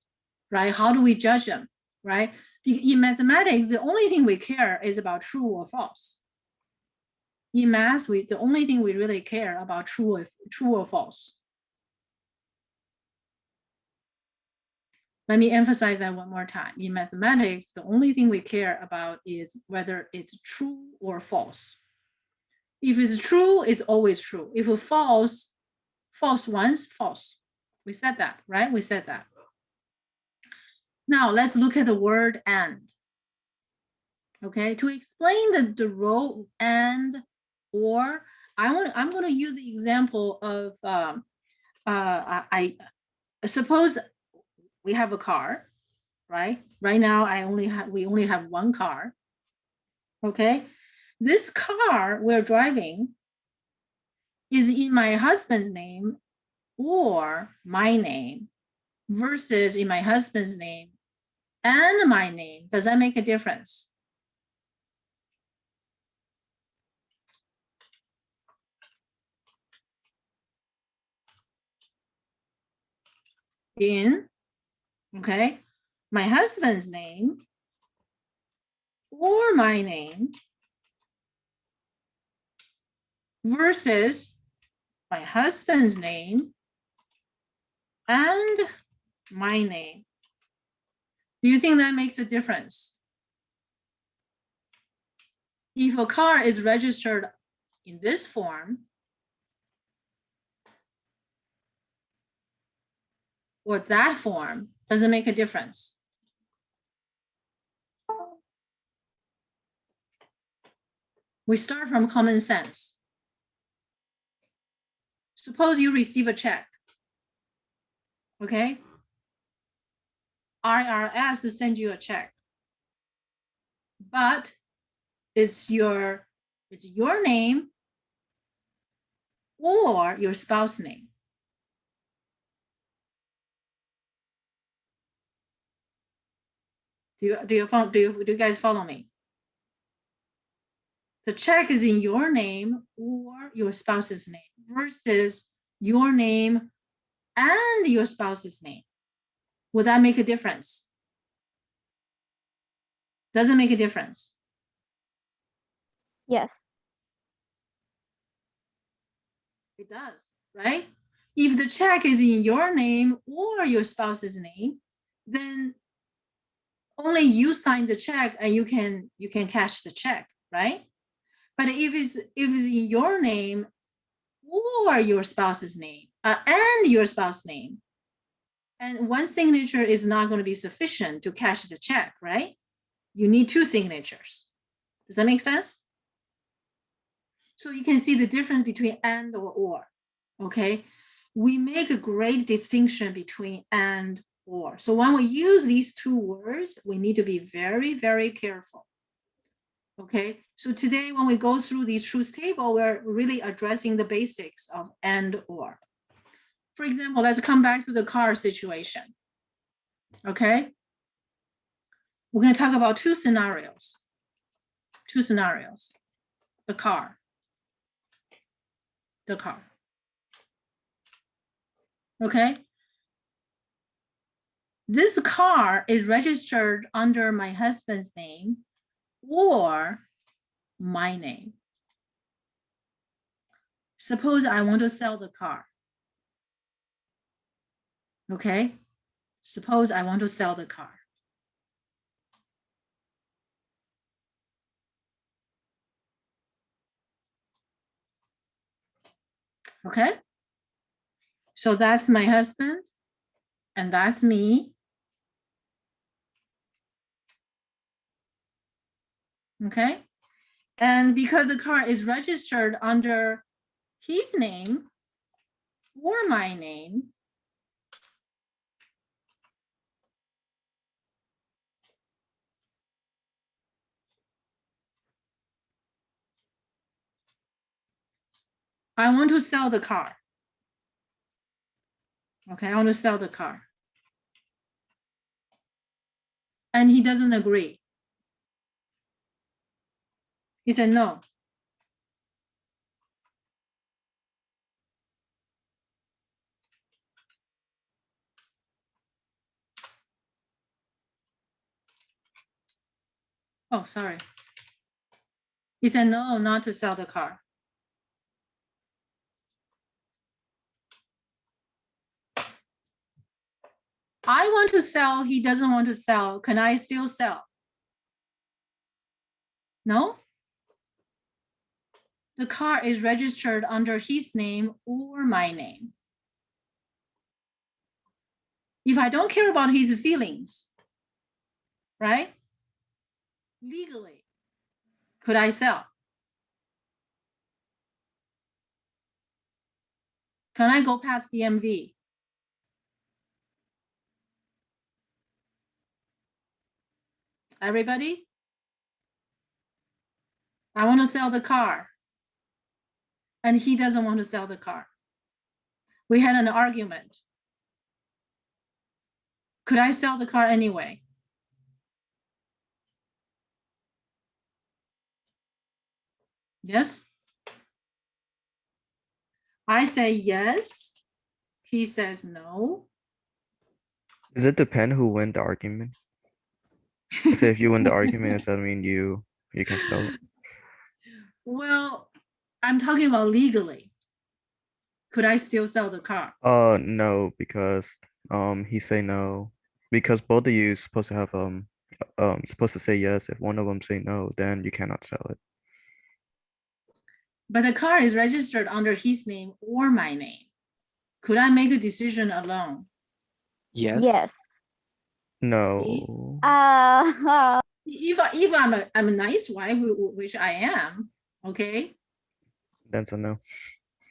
right? How do we judge them, right? In mathematics, the only thing we care is about true or false. In math, the only thing we really care about true or false. Let me emphasize that one more time. In mathematics, the only thing we care about is whether it's true or false. If it's true, it's always true. If it's false, false once, false. We said that, right? We said that. Now let's look at the word and. Okay, to explain the role and or, I'm going to use the example of I suppose we have a car, right? Right now we only have one car. Okay, this car we're driving is in my husband's name or my name versus in my husband's name and my name. Does that make a difference? In, okay, my husband's name or my name versus my husband's name and my name. Do you think that makes a difference? If a car is registered in this form or that form, does it make a difference? We start from common sense. Suppose you receive a check, okay? IRS sends you a check, but it's your name or your spouse name. Do you guys follow me? The check is in your name or your spouse's name versus your name and your spouse's name. Would that make a difference? Does it make a difference? Yes. It does, right? If the check is in your name or your spouse's name, then only you sign the check and you can cash the check, right? But if it's in your name or your spouse's name and your spouse's name, and one signature is not going to be sufficient to cash the check, right? You need two signatures. Does that make sense? So you can see the difference between and or, okay? We make a great distinction between and or. So when we use these two words, we need to be very, very careful. Okay, so today when we go through these truth table, we're really addressing the basics of and or. For example, let's come back to the car situation. Okay, we're going to talk about two scenarios. The car. Okay, this car is registered under my husband's name or my name. Suppose I want to sell the car. Okay, suppose I want to sell the car. Okay, so that's my husband and that's me. Okay. And because the car is registered under his name or my name, I want to sell the car. Okay, I want to sell the car. And he doesn't agree. He said no. Oh, sorry. He said no, not to sell the car. I want to sell, he doesn't want to sell. Can I still sell? No? The car is registered under his name or my name. If I don't care about his feelings, right? Legally, could I sell? Can I go past DMV? Everybody? I want to sell the car. And he doesn't want to sell the car. We had an argument. Could I sell the car anyway? Yes? I say yes. He says no. Does it depend who win the argument? Say if you win the argument, does that mean you can sell it? Well, I'm talking about legally. Could I still sell the car? No, because he say no. Because both of you supposed to have supposed to say yes. If one of them say no, then you cannot sell it. But the car is registered under his name or my name. Could I make a decision alone? Yes. Yes. No. If I'm a nice wife, which I am, okay, That's a no.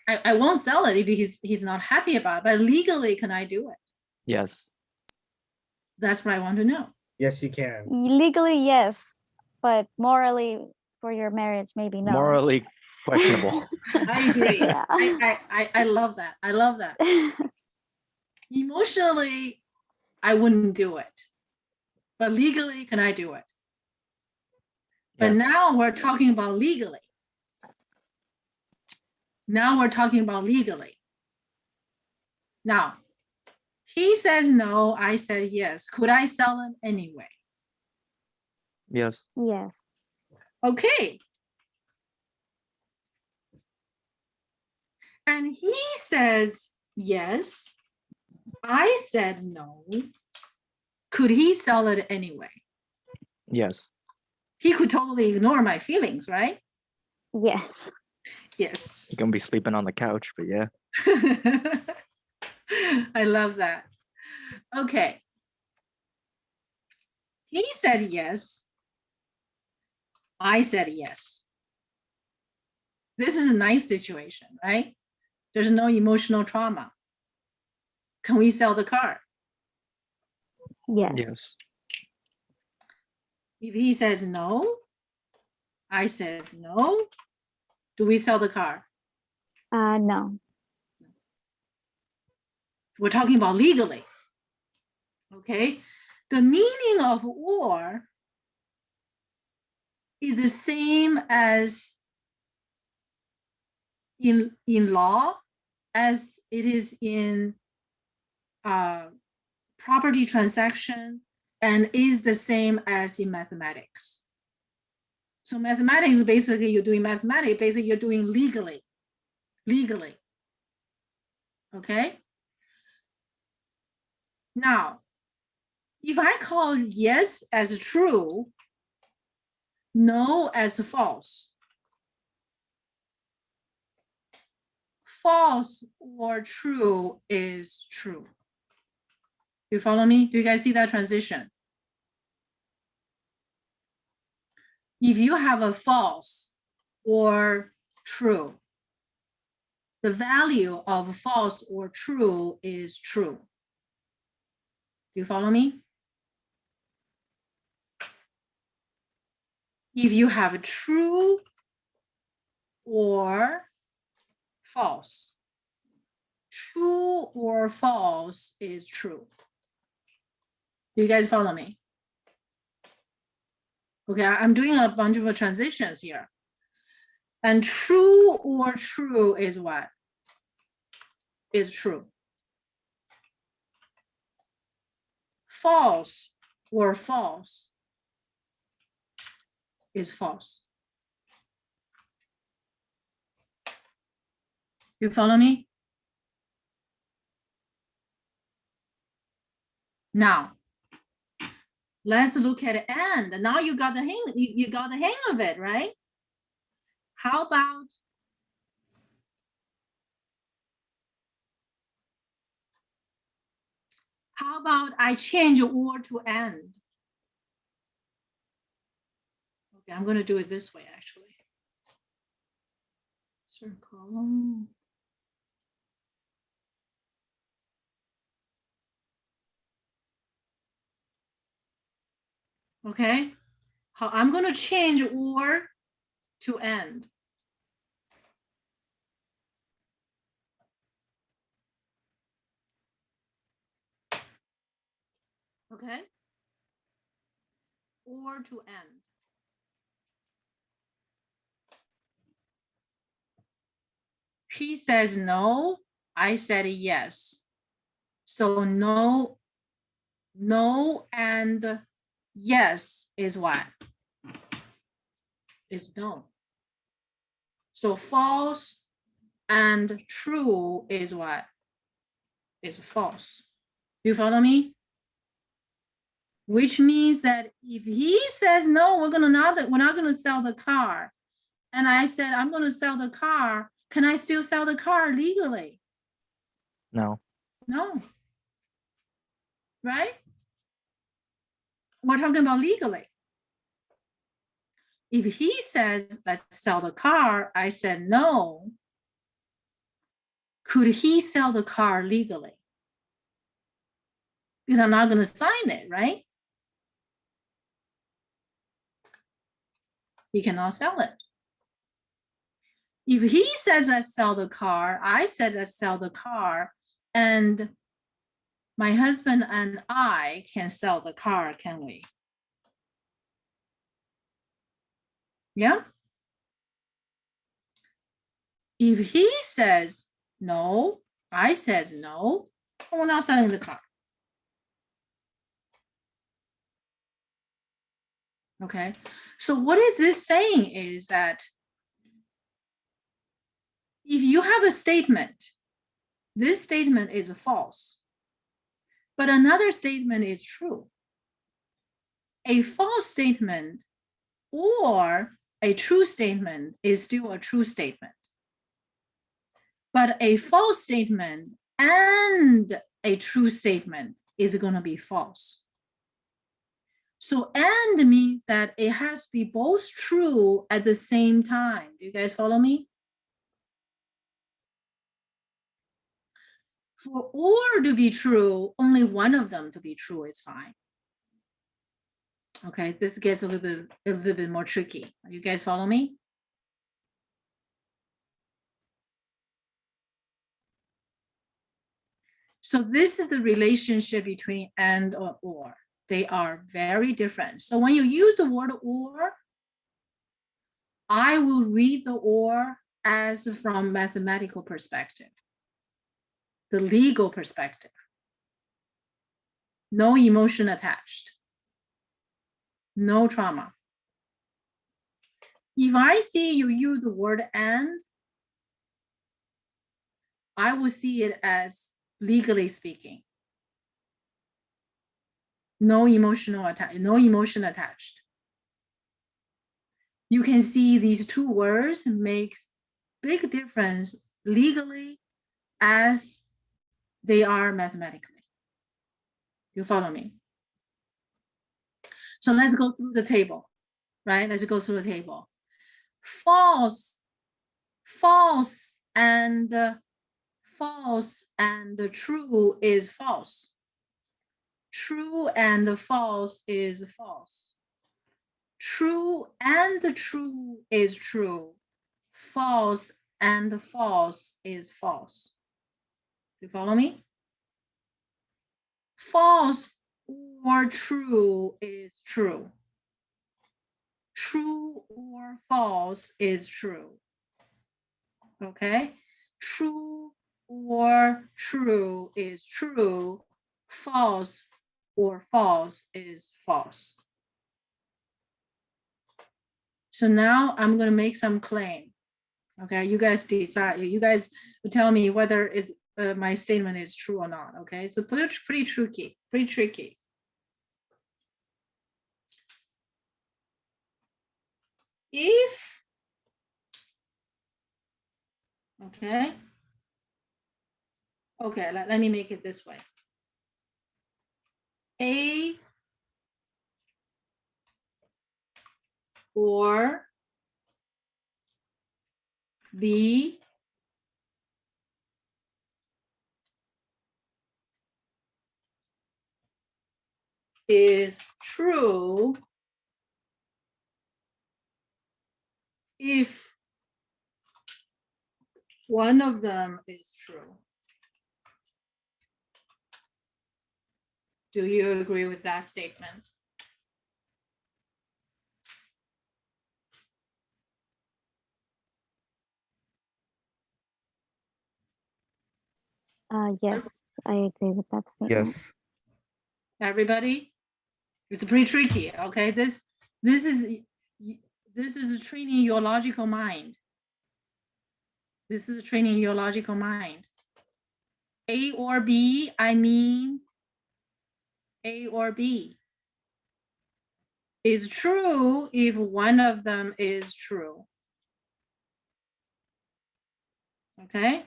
I won't sell it if he's not happy about it. But legally, can I do it? Yes. That's what I want to know. Yes, you can. Legally, yes, but morally, for your marriage, maybe no. Morally questionable. I agree. Yeah. I love that. I love that. Emotionally, I wouldn't do it. But legally, can I do it? But Yes. now we're talking about legally. Now we're talking about legally. Now, he says no, I said yes. Could I sell it anyway? Yes. Yes. Okay. And he says yes. I said no. Could he sell it anyway? Yes. He could totally ignore my feelings, right? Yes. Yes. You're gonna be sleeping on the couch, but yeah. I love that. Okay. He said yes. I said yes. This is a nice situation, right? There's no emotional trauma. Can we sell the car? Yes. Yes. If he says no, I said no. Do we sell the car? No. We're talking about legally. Okay. The meaning of or is the same as in law as it is in property transaction and is the same as in mathematics. So mathematics, basically you're doing mathematics, basically you're doing legally. Okay. Now, if I call yes as true, no as false, false or true is true. You follow me? Do you guys see that transition? if you have a false or true, the value of false or true is true. Do you follow me? If you have true or false, true or false is true. Do you guys follow me? Okay, I'm doing a bunch of transitions here. And true or true is what? Is true. False or false is false. You follow me? Now, let's look at and. Now you got the hang, you got the hang of it, right? How about I change or to and? Okay, I'm going to do it this way, actually. Circle. Okay, I'm going to change or to and. Okay, or to end. He says no, I said yes. So no, no and yes is what? Is no. So false and true is what? Is false. You follow me? Which means that if he says no, we're not gonna sell the car, and I said I'm gonna sell the car, can I still sell the car legally? No. No. Right? We're talking about legally. If he says let's sell the car, I said no. Could he sell the car legally? Because I'm not gonna sign it, right? He cannot sell it. If he says let's sell the car, I said let's sell the car, and my husband and I can sell the car, can we? Yeah? If he says no, I said no, we're not selling the car. Okay, so what is this saying is that if you have a statement, this statement is false, but another statement is true. A false statement or a true statement is still a true statement. But a false statement and a true statement is going to be false. So and means that it has to be both true at the same time. Do you guys follow me? For or to be true, only one of them to be true is fine. Okay, this gets a little bit more tricky. You guys follow me? So this is the relationship between and or. They are very different. So when you use the word or, I will read the or as from mathematical perspective, the legal perspective. No emotion attached. No trauma. If I see you use the word and, I will see it as legally speaking. No emotion attached. You can see these two words makes big difference legally as they are mathematically. You follow me? So let's go through the table. right? Let's go through the table. False, false, and true is false. True and false is false. True and true is true. False and false is false. You follow me? False or true is true. True or false is true. Okay? True or true is true. False or false is false. So now I'm going to make some claim. Okay, you guys decide. You guys will tell me whether it's my statement is true or not. Okay, it's pretty tricky. Pretty tricky. If okay, let me make it this way. A or B is true if one of them is true. Do you agree with that statement? Yes, I agree with that statement. Yes. Everybody? It's pretty tricky, okay? This is training your logical mind. This is training your logical mind. A or B, I mean A or B is true if one of them is true. Okay?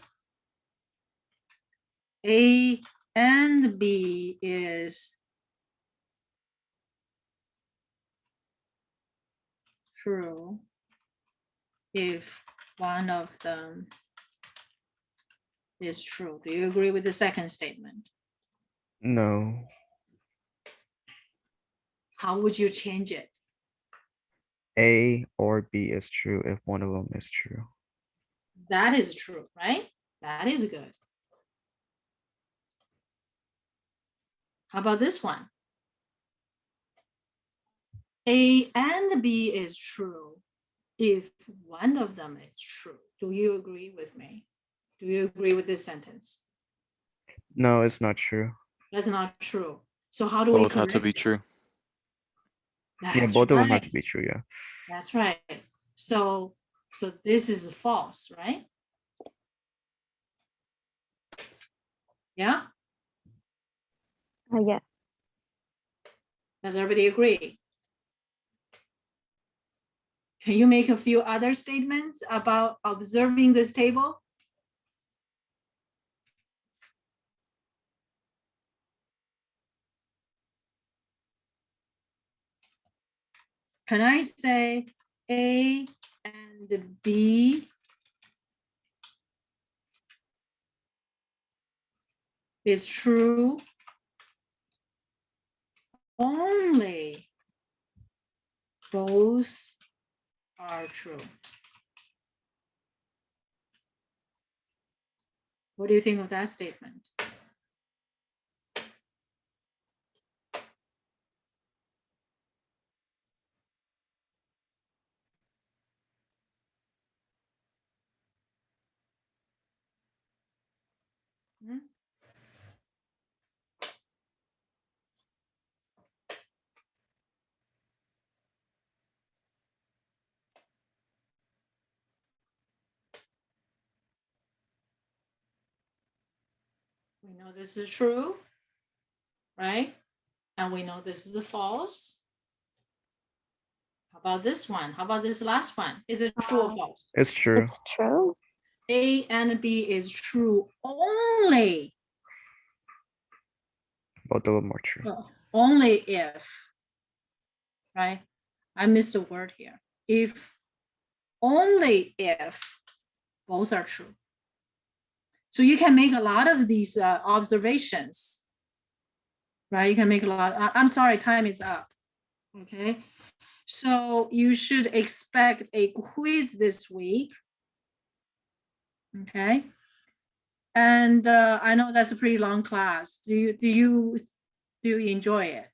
A and B is true if one of them is true. Do you agree with the second statement? No. How would you change it? A or B is true if one of them is true. That is true, right? That is good. How about this one? A and B is true if one of them is true. Do you agree with me? Do you agree with this sentence? No, it's not true. That's not true. So how do we Both have to correct be it? true. Yeah, That's both of them have right. to be true, yeah. That's right. So this is false, right? Yeah? Yeah. Does everybody agree? Can you make a few other statements about observing this table? Can I say A and B is true only both are true? What do you think of that statement? Hmm? We know this is true, right? And we know this is a false. How about this one? How about this last one? Is it true or false? It's true. It's true. A and B is true only, Both of them are true. only if, right? I missed a word here. If, only if both are true. So you can make a lot of these observations, right? You can make a lot. I'm sorry, time is up. Okay. So you should expect a quiz this week. Okay. And I know that's a pretty long class. Do you enjoy it?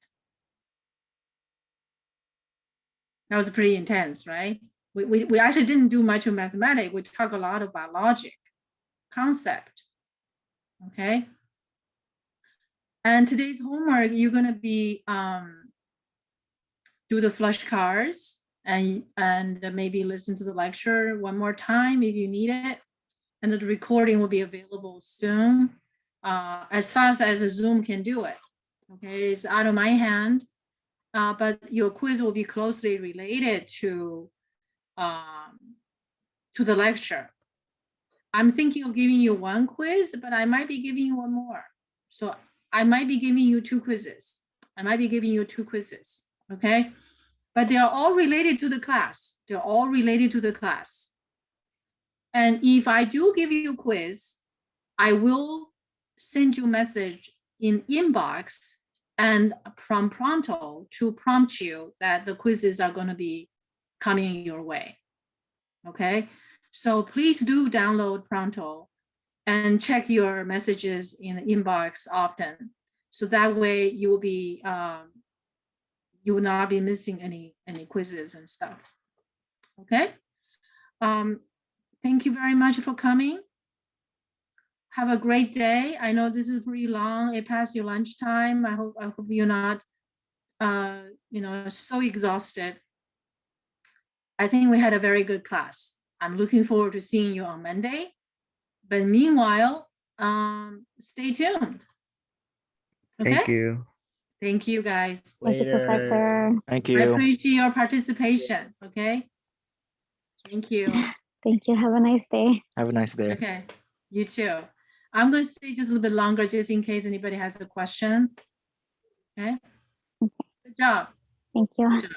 That was pretty intense, right? We actually didn't do much of mathematics. We talk a lot about logic, concept. Okay. And today's homework, you're gonna be do the flashcards and maybe listen to the lecture one more time if you need it. And the recording will be available soon, as fast as the Zoom can do it. Okay, it's out of my hand, but your quiz will be closely related to the lecture. I'm thinking of giving you one quiz, but I might be giving you one more. So I might be giving you two quizzes. Okay? But they are all related to the class. They're all related to the class. And if I do give you a quiz, I will send you a message in inbox and from Pronto to prompt you that the quizzes are going to be coming your way. Okay? So please do download Pronto and check your messages in the inbox often. So that way you will be you will not be missing any quizzes and stuff. Okay. Thank you very much for coming. Have a great day. I know this is pretty long. It passed your lunchtime. I hope you're not so exhausted. I think we had a very good class. I'm looking forward to seeing you on Monday. But meanwhile, stay tuned. Okay? Thank you. Thank you, guys. Thank you, Later. Professor. Thank I you. appreciate your participation. Okay? Thank you. Thank you. Have a nice day. Have a nice day. Okay, you too. I'm going to stay just a little bit longer just in case anybody has a question. Okay? Good job. Thank you. Good job.